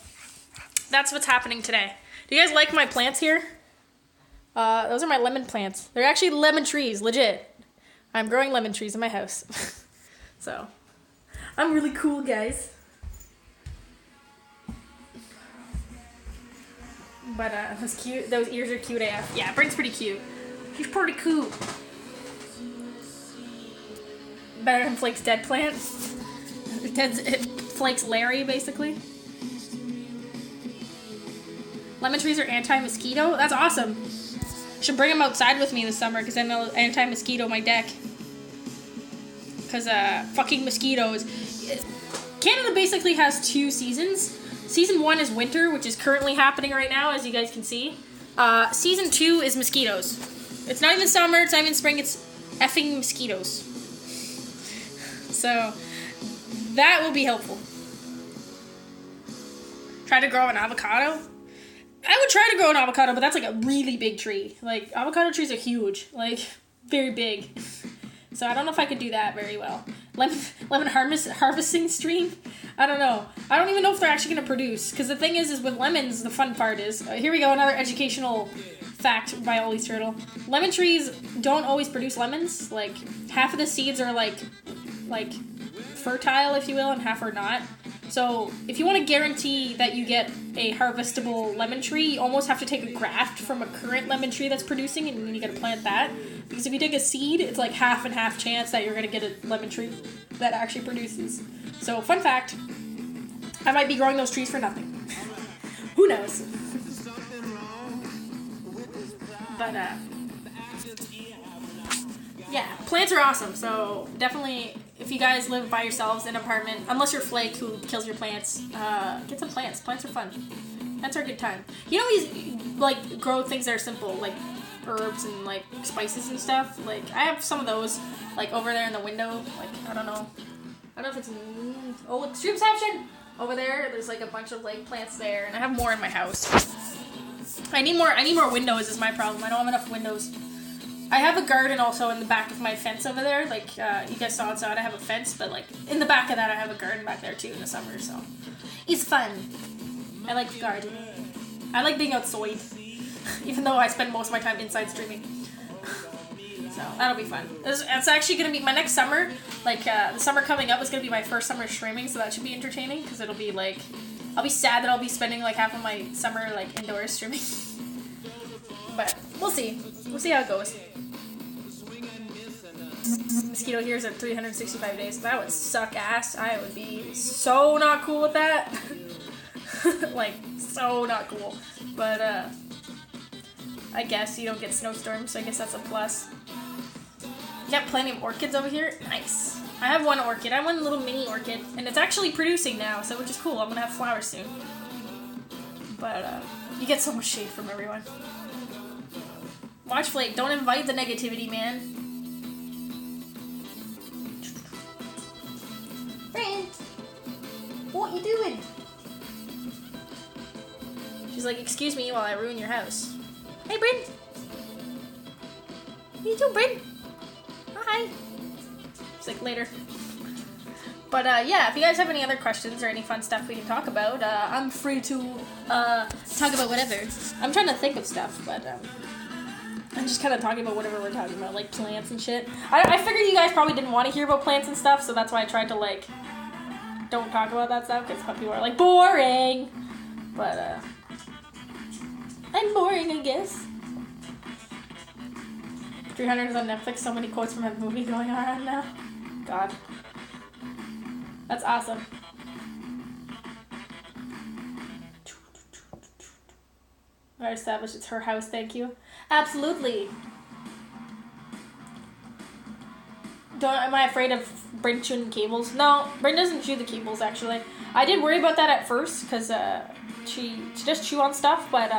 that's what's happening today. Do you guys like my plants here? Those are my lemon plants. They're actually lemon trees, legit. I'm growing lemon trees in my house. So, I'm really cool, guys. But, that's cute. Those ears are cute AF. Yeah, Bryn's pretty cute. She's pretty cool. Better than Flake's dead plant. Flake's Larry, basically. Lemon trees are anti-mosquito? That's awesome. Should bring them outside with me this summer because then they'll anti-mosquito my deck. Because, fucking mosquitoes. Canada basically has 2 seasons. Season 1 is winter, which is currently happening right now, as you guys can see. Season 2 is mosquitoes. It's not even summer, it's not even spring, it's effing mosquitoes. So, that will be helpful. Try to grow an avocado? I would try to grow an avocado, but that's like a really big tree. Like, avocado trees are huge. Like, very big. So I don't know if I could do that very well. Lemon harvesting stream? I don't know. I don't even know if they're actually going to produce. Because the thing is with lemons, the fun part is... here we go, another educational fact by Ollie's Turtle. Lemon trees don't always produce lemons. Like, half of the seeds are, like fertile, if you will, and half are not. So, if you want to guarantee that you get a harvestable lemon tree, you almost have to take a graft from a current lemon tree that's producing, and then you gotta plant that. Because if you take a seed, it's like half and half chance that you're gonna get a lemon tree that actually produces. So, fun fact, I might be growing those trees for nothing. Who knows? But, yeah, plants are awesome, so definitely... If you guys live by yourselves in an apartment, unless you're Flake who kills your plants, get some plants. Plants are fun. Plants are a good time. You know, he's like grow things that are simple, like herbs and like spices and stuff. Like I have some of those, like over there in the window. Like I don't know if it's streamception over there. There's like a bunch of like plants there, and I have more in my house. I need more windows. Is my problem. I don't have enough windows. I have a garden also in the back of my fence over there. Like, you guys saw outside, I have a fence, but, like, in the back of that, I have a garden back there, too, in the summer, so. It's fun. I like gardening. I like being outside, even though I spend most of my time inside streaming. So, that'll be fun. It's actually going to be, my next summer, like, the summer coming up is going to be my first summer streaming, so that should be entertaining, because it'll be, like, I'll be sad that I'll be spending, like, half of my summer, like, indoors streaming. But, we'll see. We'll see how it goes. Mosquito here's at 365 days. That would suck ass. I would be so not cool with that. Like, so not cool. But, I guess you don't get snowstorms, so I guess that's a plus. You got plenty of orchids over here? Nice. I have one orchid. I have one little mini orchid, and it's actually producing now, so which is cool. I'm gonna have flowers soon. But, you get so much shade from everyone. Watch Flake. Don't invite the negativity, man. Bryn, what you doing? She's like, excuse me while I ruin your house. Hey, Bryn. What you doing, Bryn? Hi. She's like, later. But, yeah, if you guys have any other questions or any fun stuff we can talk about, I'm free to, talk about whatever. I'm trying to think of stuff, but, I'm just kind of talking about whatever we're talking about, like plants and shit. I figured you guys probably didn't want to hear about plants and stuff, so that's why I tried to, like, don't talk about that stuff, because some people are like, boring! But, I'm boring, I guess. 300 is on Netflix, so many quotes from that movie going around now. God. That's awesome. I established it's her house, thank you. Absolutely. Am I afraid of Bryn chewing cables? No, Bryn doesn't chew the cables, actually. I did worry about that at first, because she does chew on stuff, but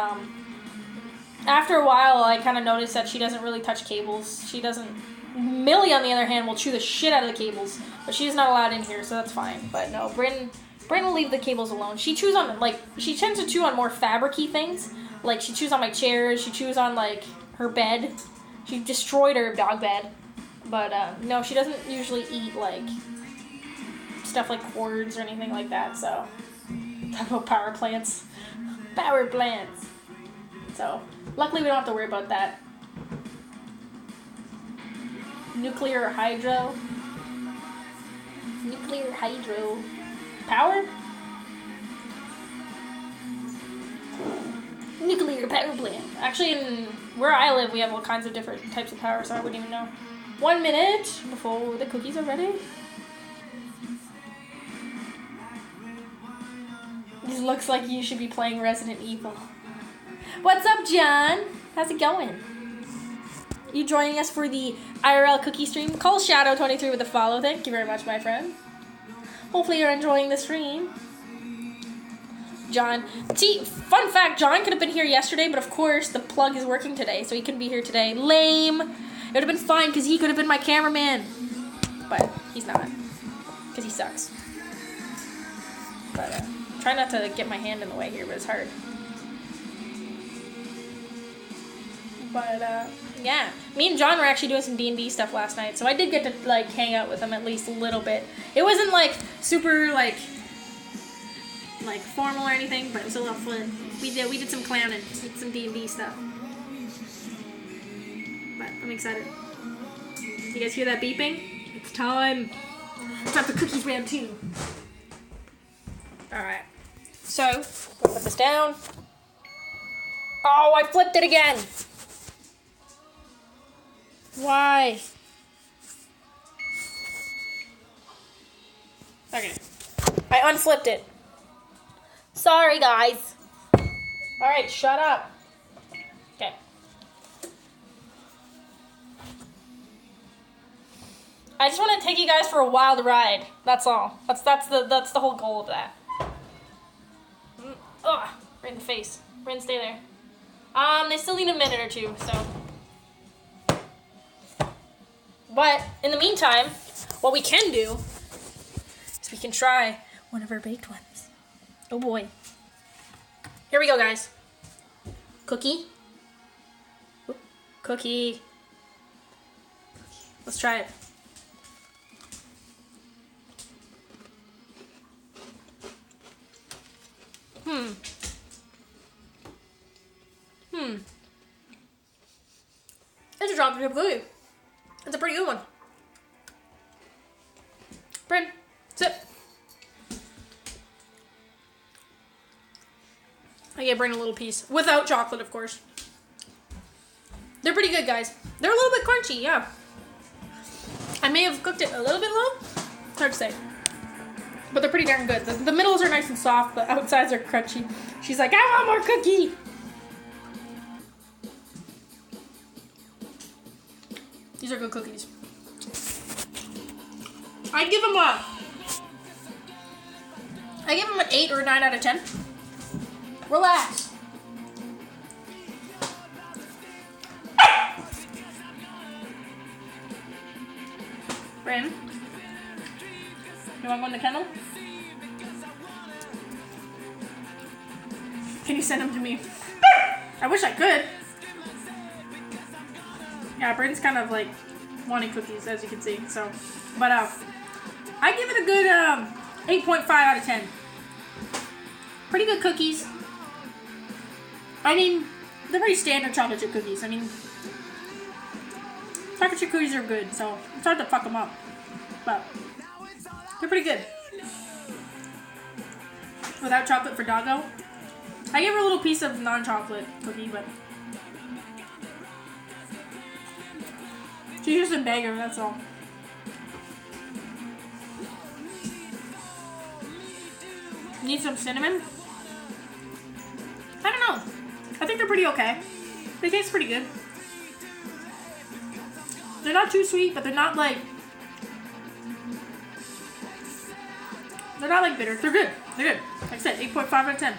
after a while, I kind of noticed that she doesn't really touch cables. She doesn't Millie, on the other hand, will chew the shit out of the cables, but she's not allowed in here, so that's fine. But no, Bryn will leave the cables alone. She chews on, like, she tends to chew on more fabric-y things. Like, she chews on my chairs, she chews on, like, her bed. She destroyed her dog bed. But, no, she doesn't usually eat, like, stuff like cords or anything like that, so. Talk about power plants. Power plants. So, luckily we don't have to worry about that. Nuclear or hydro? Nuclear, hydro. Power? Nuclear power plant. Actually, in where I live, we have all kinds of different types of power, so I wouldn't even know. 1 minute before the cookies are ready. This looks like you should be playing Resident Evil. What's up, John? How's it going? You joining us for the IRL cookie stream? Call Shadow23 with a follow. Thank you very much, my friend. Hopefully you're enjoying the stream. John. Fun fact, John could have been here yesterday, but of course the plug is working today, so he couldn't be here today. Lame. It would have been fine because he could have been my cameraman. But he's not. Because he sucks. But, try not to get my hand in the way here, but it's hard. But, yeah. Me and John were actually doing some D&D stuff last night, so I did get to, like, hang out with him at least a little bit. It wasn't, like, super, like, formal or anything, but it was a lot of fun. We did some clowning, some D&D stuff. But I'm excited. You guys hear that beeping? It's time. It's time for cookies round 2. Alright. So, we'll put this down. Oh, I flipped it again! Why? Okay. I unflipped it. Sorry, guys. Alright, shut up. Okay. I just want to take you guys for a wild ride. That's all. That's the whole goal of that. Ugh, right in the face. Bryn, stay there. They still need a minute or two, so. But, in the meantime, what we can do is we can try one of our baked ones. Oh boy. Here we go, guys. Cookie. Oop. Cookie. Let's try it. It's a chocolate chip cookie. It's a pretty good one. Bryn, sit. I gave Bryn a little piece. Without chocolate, of course. They're pretty good, guys. They're a little bit crunchy, yeah. I may have cooked it a little bit low. It's hard to say. But they're pretty darn good. The middles are nice and soft. The outsides are crunchy. She's like, I want more cookie! These are good cookies. I give them an 8 or a 9 out of 10. Relax. Bryn, you want to go in the kennel? Can you send them to me? I wish I could. Yeah, Bryn's kind of like wanting cookies, as you can see. So, but I give it a good 8.5 out of 10. Pretty good cookies. I mean, they're pretty standard chocolate chip cookies. I mean, chocolate chip cookies are good, so it's hard to fuck them up. But they're pretty good. Without chocolate for Doggo. I gave her a little piece of non-chocolate cookie, but she's just a beggar, that's all. Need some cinnamon? I don't know. I think they're pretty okay. They taste pretty good. They're not too sweet, but they're not like bitter. They're good. They're good. Like I said, 8.5 out of 10.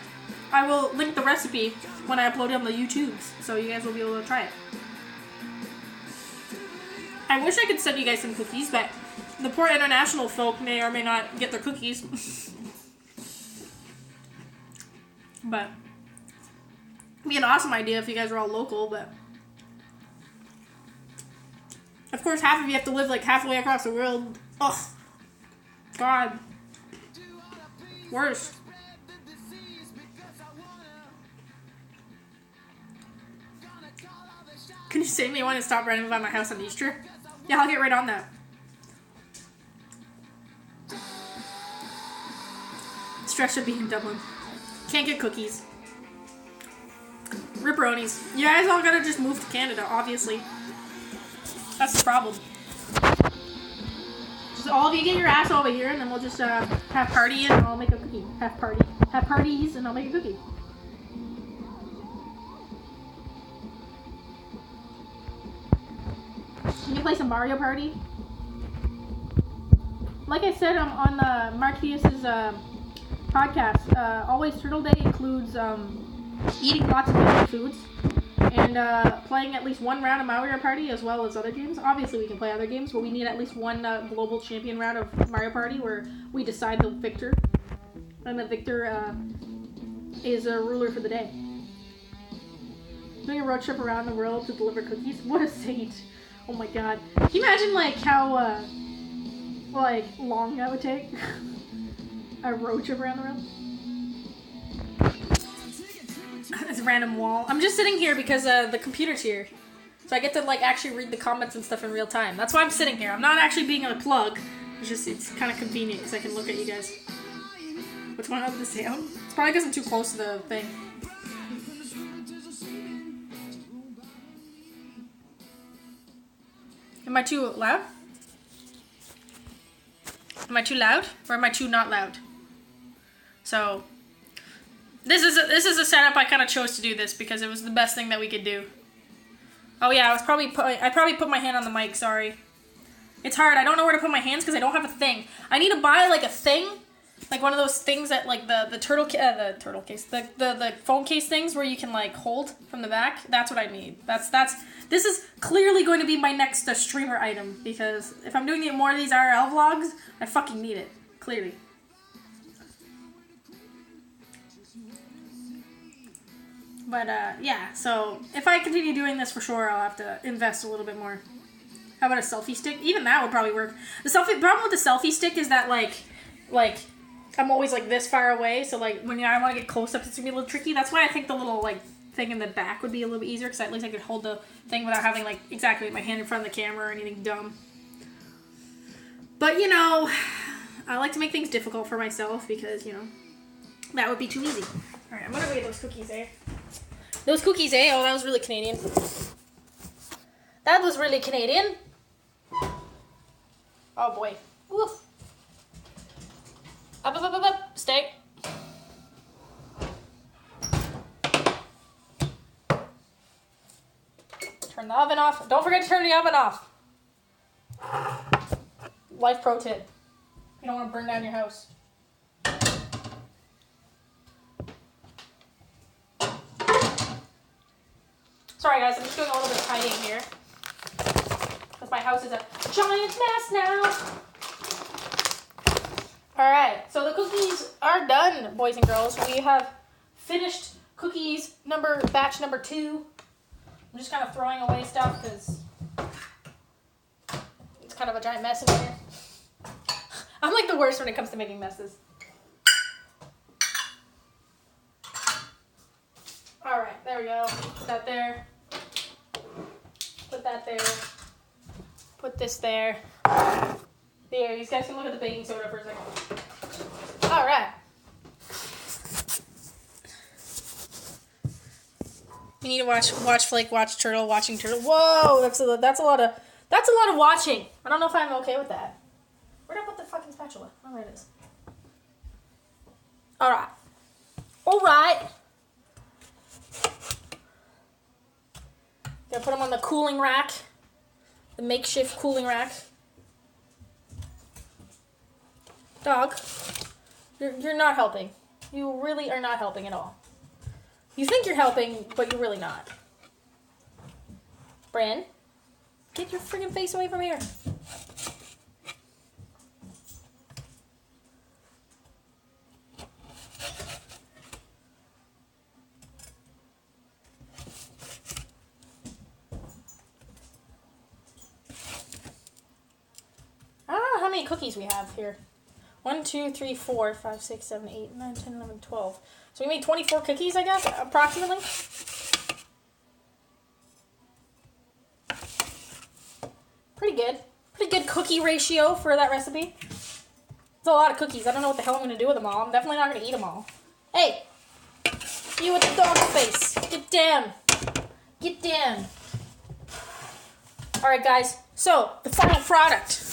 I will link the recipe when I upload it on the YouTubes, so you guys will be able to try it. I wish I could send you guys some cookies, but the poor international folk may or may not get their cookies. But it'd be an awesome idea if you guys were all local, but of course half of you have to live like halfway across the world. Ugh. God. Worse. Can you say me when to stop running by my house on Easter? Yeah, I'll get right on that. Stress should be in Dublin. Can't get cookies. Ripperonis. You guys all gotta just move to Canada, obviously. That's the problem. Just all of you get your ass over here, and then we'll just have party and I'll make a cookie. Have parties and I'll make a cookie. Can you play some Mario Party? Like I said on Mark Theus's podcast, Always Turtle Day includes eating lots of different foods and playing at least one round of Mario Party as well as other games. Obviously we can play other games, but we need at least one global champion round of Mario Party where we decide the victor. And the victor is a ruler for the day. Doing a road trip around the world to deliver cookies? What a saint. Oh my god. Can you imagine like how long that would take? A road trip around the world? It's a random wall. I'm just sitting here because the computer's here. So I get to like actually read the comments and stuff in real time. That's why I'm sitting here. I'm not actually being a plug. It's kind of convenient because I can look at you guys. Which one of the sound? It's probably because I'm too close to the thing. Am I too loud? Am I too loud? Or am I too not loud? So, this is a setup I kind of chose to do this because it was the best thing that we could do. Oh yeah, I probably put my hand on the mic, sorry. It's hard, I don't know where to put my hands because I don't have a thing. I need to buy like a thing, like one of those things that like the phone case things where you can like hold from the back. That's what I need. This is clearly going to be my next streamer item because if I'm doing more of these IRL vlogs, I fucking need it. Clearly. But yeah, so if I continue doing this for sure, I'll have to invest a little bit more. How about a selfie stick? Even that would probably work. The problem with the selfie stick is that like I'm always like this far away, so like when I want to get close up, it's gonna be a little tricky. That's why I think the little like thing in the back would be a little bit easier because at least I could hold the thing without having like exactly my hand in front of the camera or anything dumb. But you know, I like to make things difficult for myself because you know that would be too easy. All right, I'm gonna go get those cookies, eh? Those cookies, eh? Oh, that was really Canadian. That was really Canadian. Oh boy. Woof. Up. Stay. Turn the oven off. Don't forget to turn the oven off. Life pro tip. You don't want to burn down your house. Sorry guys, I'm just doing a little bit of tidying here. Because my house is a giant mess now. Alright, so the cookies are done, boys and girls. We have finished cookies batch number 2. I'm just kind of throwing away stuff because it's kind of a giant mess in here. I'm like the worst when it comes to making messes. Alright, there we go. Put that there. Put that there. Put this there. There, you guys can look at the baking soda for a second. Alright. We need to watch Flake, watch Turtle, watching Turtle. Whoa, that's a lot of watching. I don't know if I'm okay with that. Where'd I put the fucking spatula? Oh, there it is. Alright. Alright. Gonna put them on the cooling rack. The makeshift cooling rack. Dog, you're not helping. You really are not helping at all. You think you're helping, but you're really not. Bran, Get your freaking face away from here. I don't know how many cookies we have here. 1, 2, 3, 4, 5, 6, 7, 8, 9, 10, 11, 12. So we made 24 cookies, I guess, approximately. Pretty good. Pretty good cookie ratio for that recipe. It's a lot of cookies. I don't know what the hell I'm going to do with them all. I'm definitely not going to eat them all. Hey! You with the dog face. Get down. Get down. Alright, guys. So, the final product.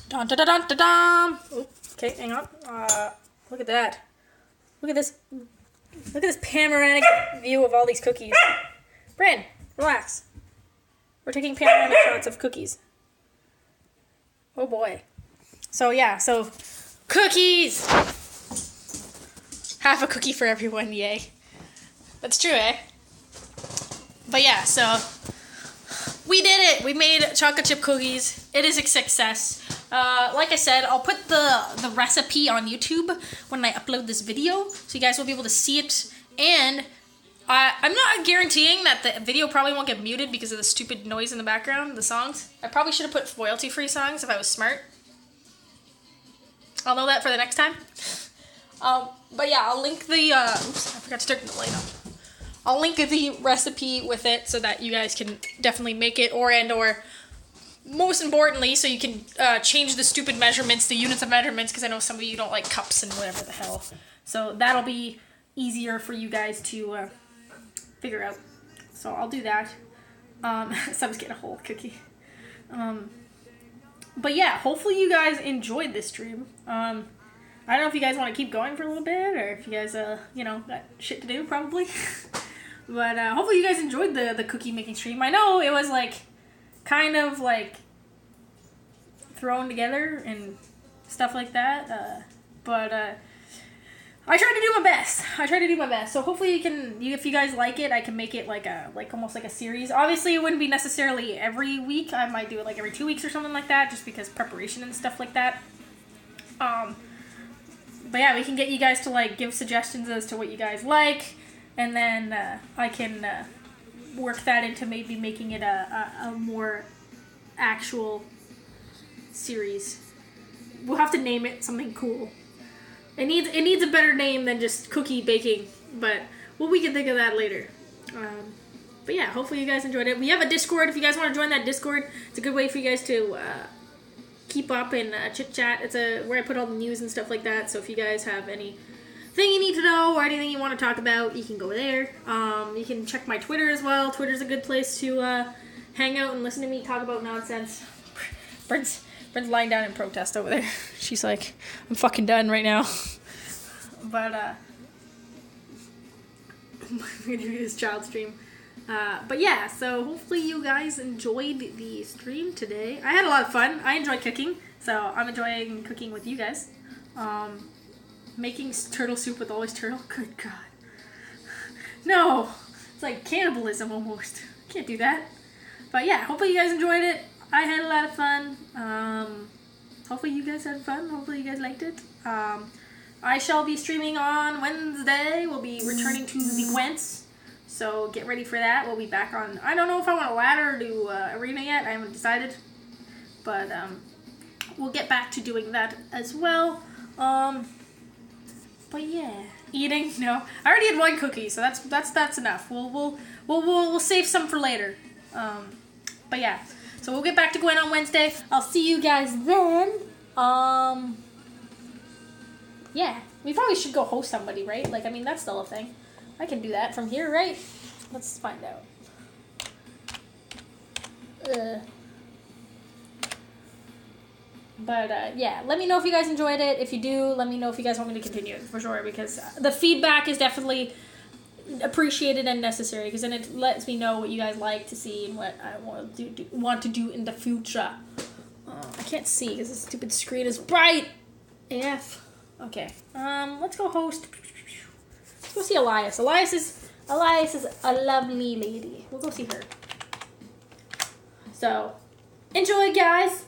Dun dun dun dun dun dun. Okay, hang on. Look at that. Look at this. Look at this panoramic view of all these cookies. Bryn, relax. We're taking panoramic shots of cookies. Oh boy. So yeah, so cookies. Half a cookie for everyone, yay. That's true, eh? But yeah, so we did it. We made chocolate chip cookies. It is a success. Like I said, I'll put the recipe on YouTube when I upload this video, so you guys will be able to see it. And I'm not guaranteeing that the video probably won't get muted because of the stupid noise in the background, the songs. I probably should have put royalty-free songs if I was smart. I'll know that for the next time. But yeah, I'll link the, oops, I forgot to turn the light on. I'll link the recipe with it so that you guys can definitely make it, or most importantly, so you can change the stupid measurements, the units of measurements, because I know some of you don't like cups and whatever the hell. So that'll be easier for you guys to figure out. So I'll do that. Sub's getting a whole cookie. But yeah, hopefully you guys enjoyed this stream. I don't know if you guys want to keep going for a little bit, or if you guys, you know, got shit to do, probably. But hopefully you guys enjoyed the cookie making stream. I know it was like kind of like thrown together and stuff like that, but I tried to do my best. So hopefully if you guys like it, I can make it like almost like a series. Obviously it wouldn't be necessarily every week. I might do it like every 2 weeks or something like that, just because preparation and stuff like that. But yeah, we can get you guys to like give suggestions as to what you guys like, and then I can work that into maybe making it a more actual series. We'll have to name it something cool. It needs a better name than just cookie baking, but we can think of that later. But yeah, hopefully you guys enjoyed it. We have a Discord. If you guys want to join that Discord, it's a good way for you guys to keep up and chit chat. It's where I put all the news and stuff like that. So if you guys have anything you need to know or anything you want to talk about, you can go there. You can check my Twitter as well. Twitter's a good place to hang out and listen to me talk about nonsense. Brent's lying down in protest over there. She's like, I'm fucking done right now. But I'm gonna do this child stream. But yeah, so hopefully you guys enjoyed the stream today. I had a lot of fun. I enjoy cooking, so I'm enjoying cooking with you guys. Making turtle soup with always turtle. Good God. No, it's like cannibalism almost. Can't do that. But yeah, hopefully you guys enjoyed it. I had a lot of fun. Hopefully you guys had fun. Hopefully you guys liked it. I shall be streaming on Wednesday. We'll be returning to the Gwents. So get ready for that. We'll be back on... I don't know if I want a ladder or do arena yet. I haven't decided. But we'll get back to doing that as well. But yeah. Eating? No. I already had one cookie, so that's enough. We'll save some for later. But yeah. So we'll get back to Gwen on Wednesday. I'll see you guys then. Yeah. We probably should go host somebody, right? Like, I mean, that's still a thing. I can do that from here, right? Let's find out. But, yeah. Let me know if you guys enjoyed it. If you do, let me know if you guys want me to continue it, for sure. Because the feedback is definitely appreciated and necessary, because then it lets me know what you guys like to see and what I want to do in the future. I can't see because this stupid screen is bright AF. Okay. Let's go host. Let's go see Elias. Elias is Elias is a lovely lady. We'll go see her. So, enjoy, guys.